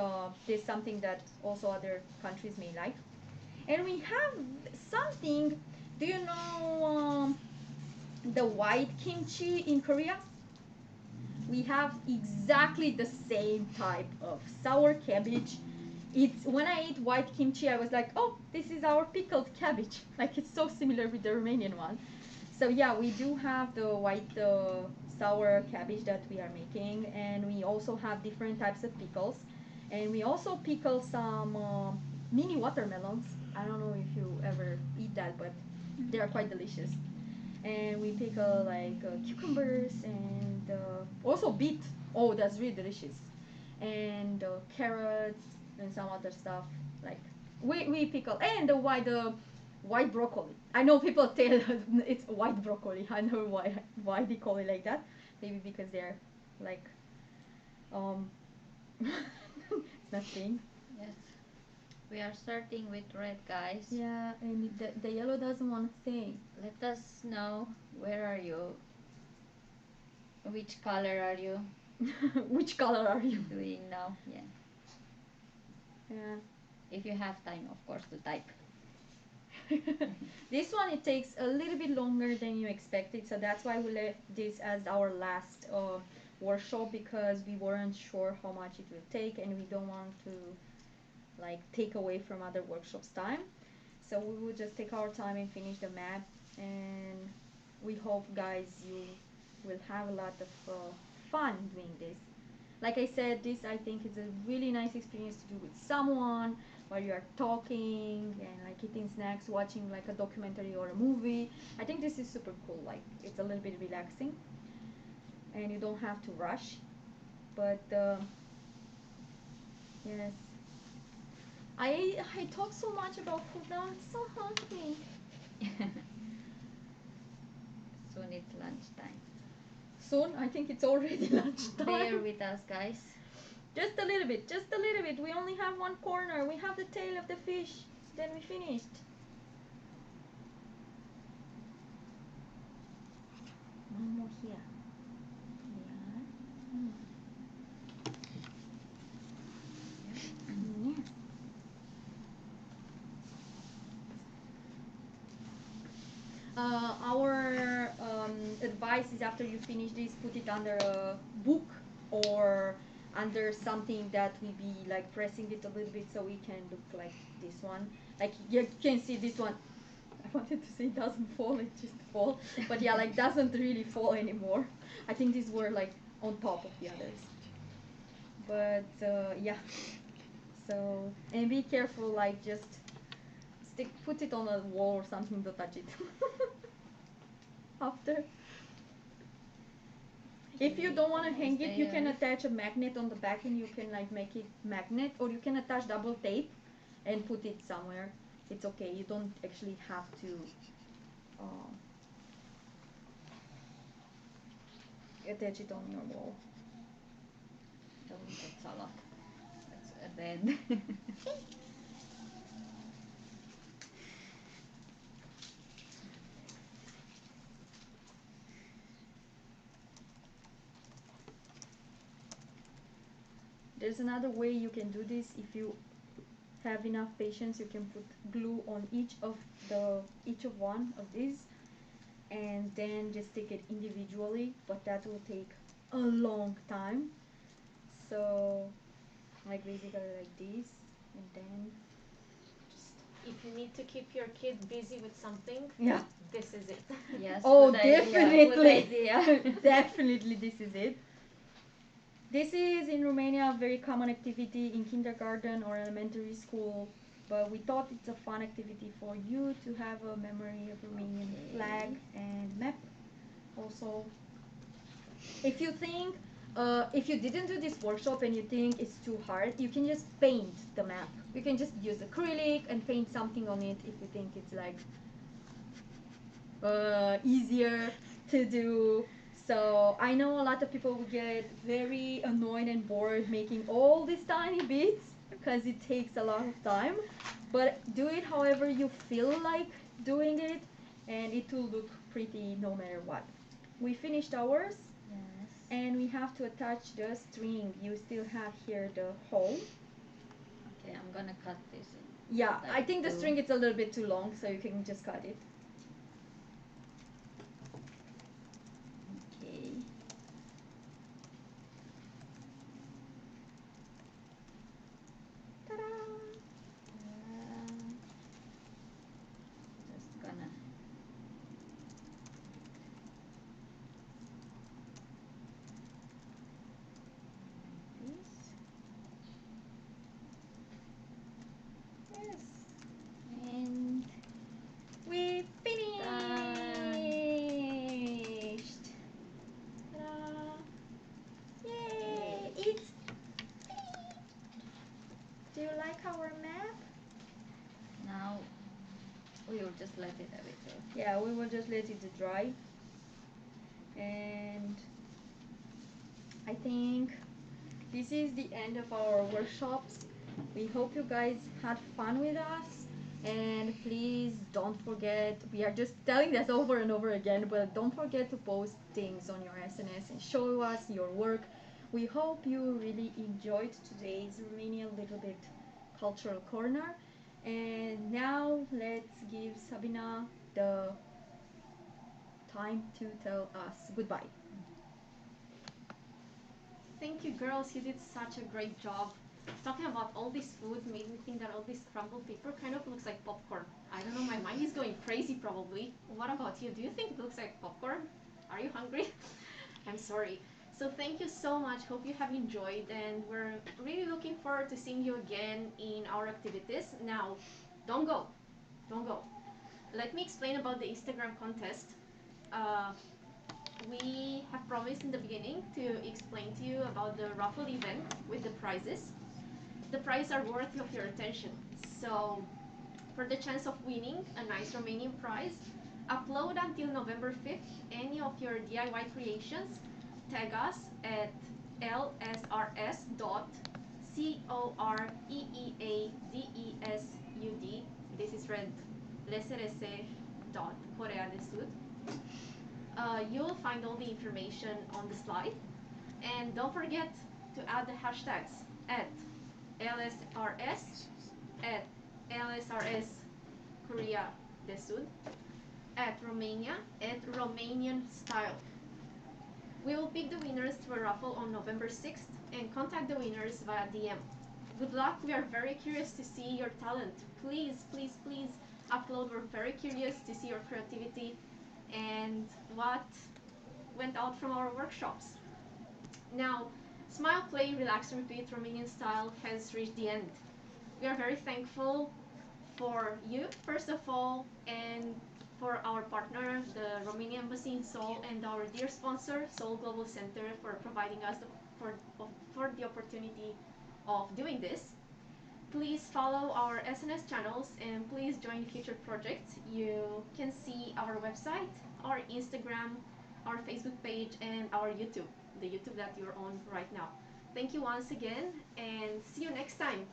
there's something that also other countries may like. And we have something, do you know the white kimchi in Korea? We have exactly the same type of sour cabbage. When I ate white kimchi, I was like, oh, this is our pickled cabbage. Like, it's so similar with the Romanian one. So yeah, we do have the white sour cabbage that we are making, and we also have different types of pickles. And we also pickle some mini watermelons. I don't know if you ever eat that, but they are quite delicious. And we pickle like cucumbers and also beet. Oh, that's really delicious. And carrots and some other stuff. Like we pickle, and the white broccoli. I know people tell it's white broccoli. I know why they call it like that. Maybe because they're like it's not pink. Yes. We are starting with red, guys. Yeah, and the yellow doesn't want to stay. Let us know, where are you? Which color are you? Which color are you doing now? Yeah. Yeah. If you have time, of course, to type. This one, it takes a little bit longer than you expected, so that's why we left this as our last workshop because we weren't sure how much it will take, and we don't want to like take away from other workshops time. So we will just take our time and finish the map, and we hope guys you will have a lot of fun doing this. Like I said, this I think is a really nice experience to do with someone while you are talking and like eating snacks, watching like a documentary or a movie. I think this is super cool. Like it's a little bit relaxing and you don't have to rush. But yes, I talk so much about food now. I'm so hungry. Soon it's lunchtime. Soon, I think it's already lunchtime. Bear with us, guys. Just a little bit, just a little bit. We only have one corner. We have the tail of the fish. Then we finished. One more here. Yeah. Yes. Our advice is after you finish this, put it under a book or under something that will be like pressing it a little bit so it can look like this one. Like you can see this one. I wanted to say it doesn't fall, it just falls. But yeah, like doesn't really fall anymore. I think these were like on top of the others. But yeah. So, and be careful, like just put it on a wall or something, don't touch it. After. If you don't want to hang it, you can attach a magnet on the back and you can like make it magnet, or you can attach double tape and put it somewhere. It's okay, you don't actually have to attach it on your wall. That's a lot. That's a red. There's another way you can do this. If you have enough patience, you can put glue on each of one of these and then just stick it individually, but that will take a long time. So like basically like this, and then If you need to keep your kid busy with something, yeah, this is it. Yes. oh good definitely idea, good idea. definitely this is it. This is in Romania a very common activity in kindergarten or elementary school, but we thought it's a fun activity for you to have a memory of Romanian flag and map. Also, if you think, if you didn't do this workshop and you think it's too hard, you can just paint the map. You can just use acrylic and paint something on it if you think it's like easier to do. So I know a lot of people would get very annoyed and bored making all these tiny bits because it takes a lot of time. But do it however you feel like doing it, and it will look pretty no matter what. We finished ours. Yes. And we have to attach the string. You still have here the hole. Okay, I'm gonna cut this. Yeah, Like I think the string is a little bit too long, so you can just cut it. Okay. Ta-da! Just gonna. Yes. And we finished! Ta-da! Yay! It's finished! Do you like our map? Now we will just let it a bit. Yeah, we will just let it dry. And I think this is the end of our workshops. We hope you guys had fun with us, and please don't forget, we are just telling this over and over again, but don't forget to post things on your SNS and show us your work. We hope you really enjoyed today's Romanian little bit cultural corner. And now let's give Sabina the time to tell us goodbye. Thank you, girls. You did such a great job. Talking about all this food made me think that all this crumbled paper kind of looks like popcorn. I don't know, my mind is going crazy probably. What about you? Do you think it looks like popcorn? Are you hungry? I'm sorry. So thank you so much. Hope you have enjoyed, and we're really looking forward to seeing you again in our activities. Now, don't go. Don't go. Let me explain about the Instagram contest. We have promised in the beginning to explain to you about the raffle event with the prizes. The prizes are worthy of your attention. So, for the chance of winning a nice Romanian prize, upload until November 5th any of your DIY creations. Tag us at LSRS.COREADESUD. This is read LSRS.Corea-de-Sud. You'll find all the information on the slide. And don't forget to add the hashtags at LSRS, at LSRS Korea de Sud, at Romania, at Romanian Style. We will pick the winners through a raffle on November 6th and contact the winners via DM. Good luck. We are very curious to see your talent. Please, please, please upload. We're very curious to see your creativity and what went out from our workshops. Now, Smile, Play, Relax, Repeat Romanian Style has reached the end. We are very thankful for you, first of all, and for our partner, the Romanian Embassy in Seoul, and our dear sponsor, Seoul Global Center, for providing us for the opportunity of doing this. Please follow our SNS channels and please join future projects. You can see our website, our Instagram, our Facebook page, and our YouTube, the YouTube that you're on right now. Thank you once again, and see you next time.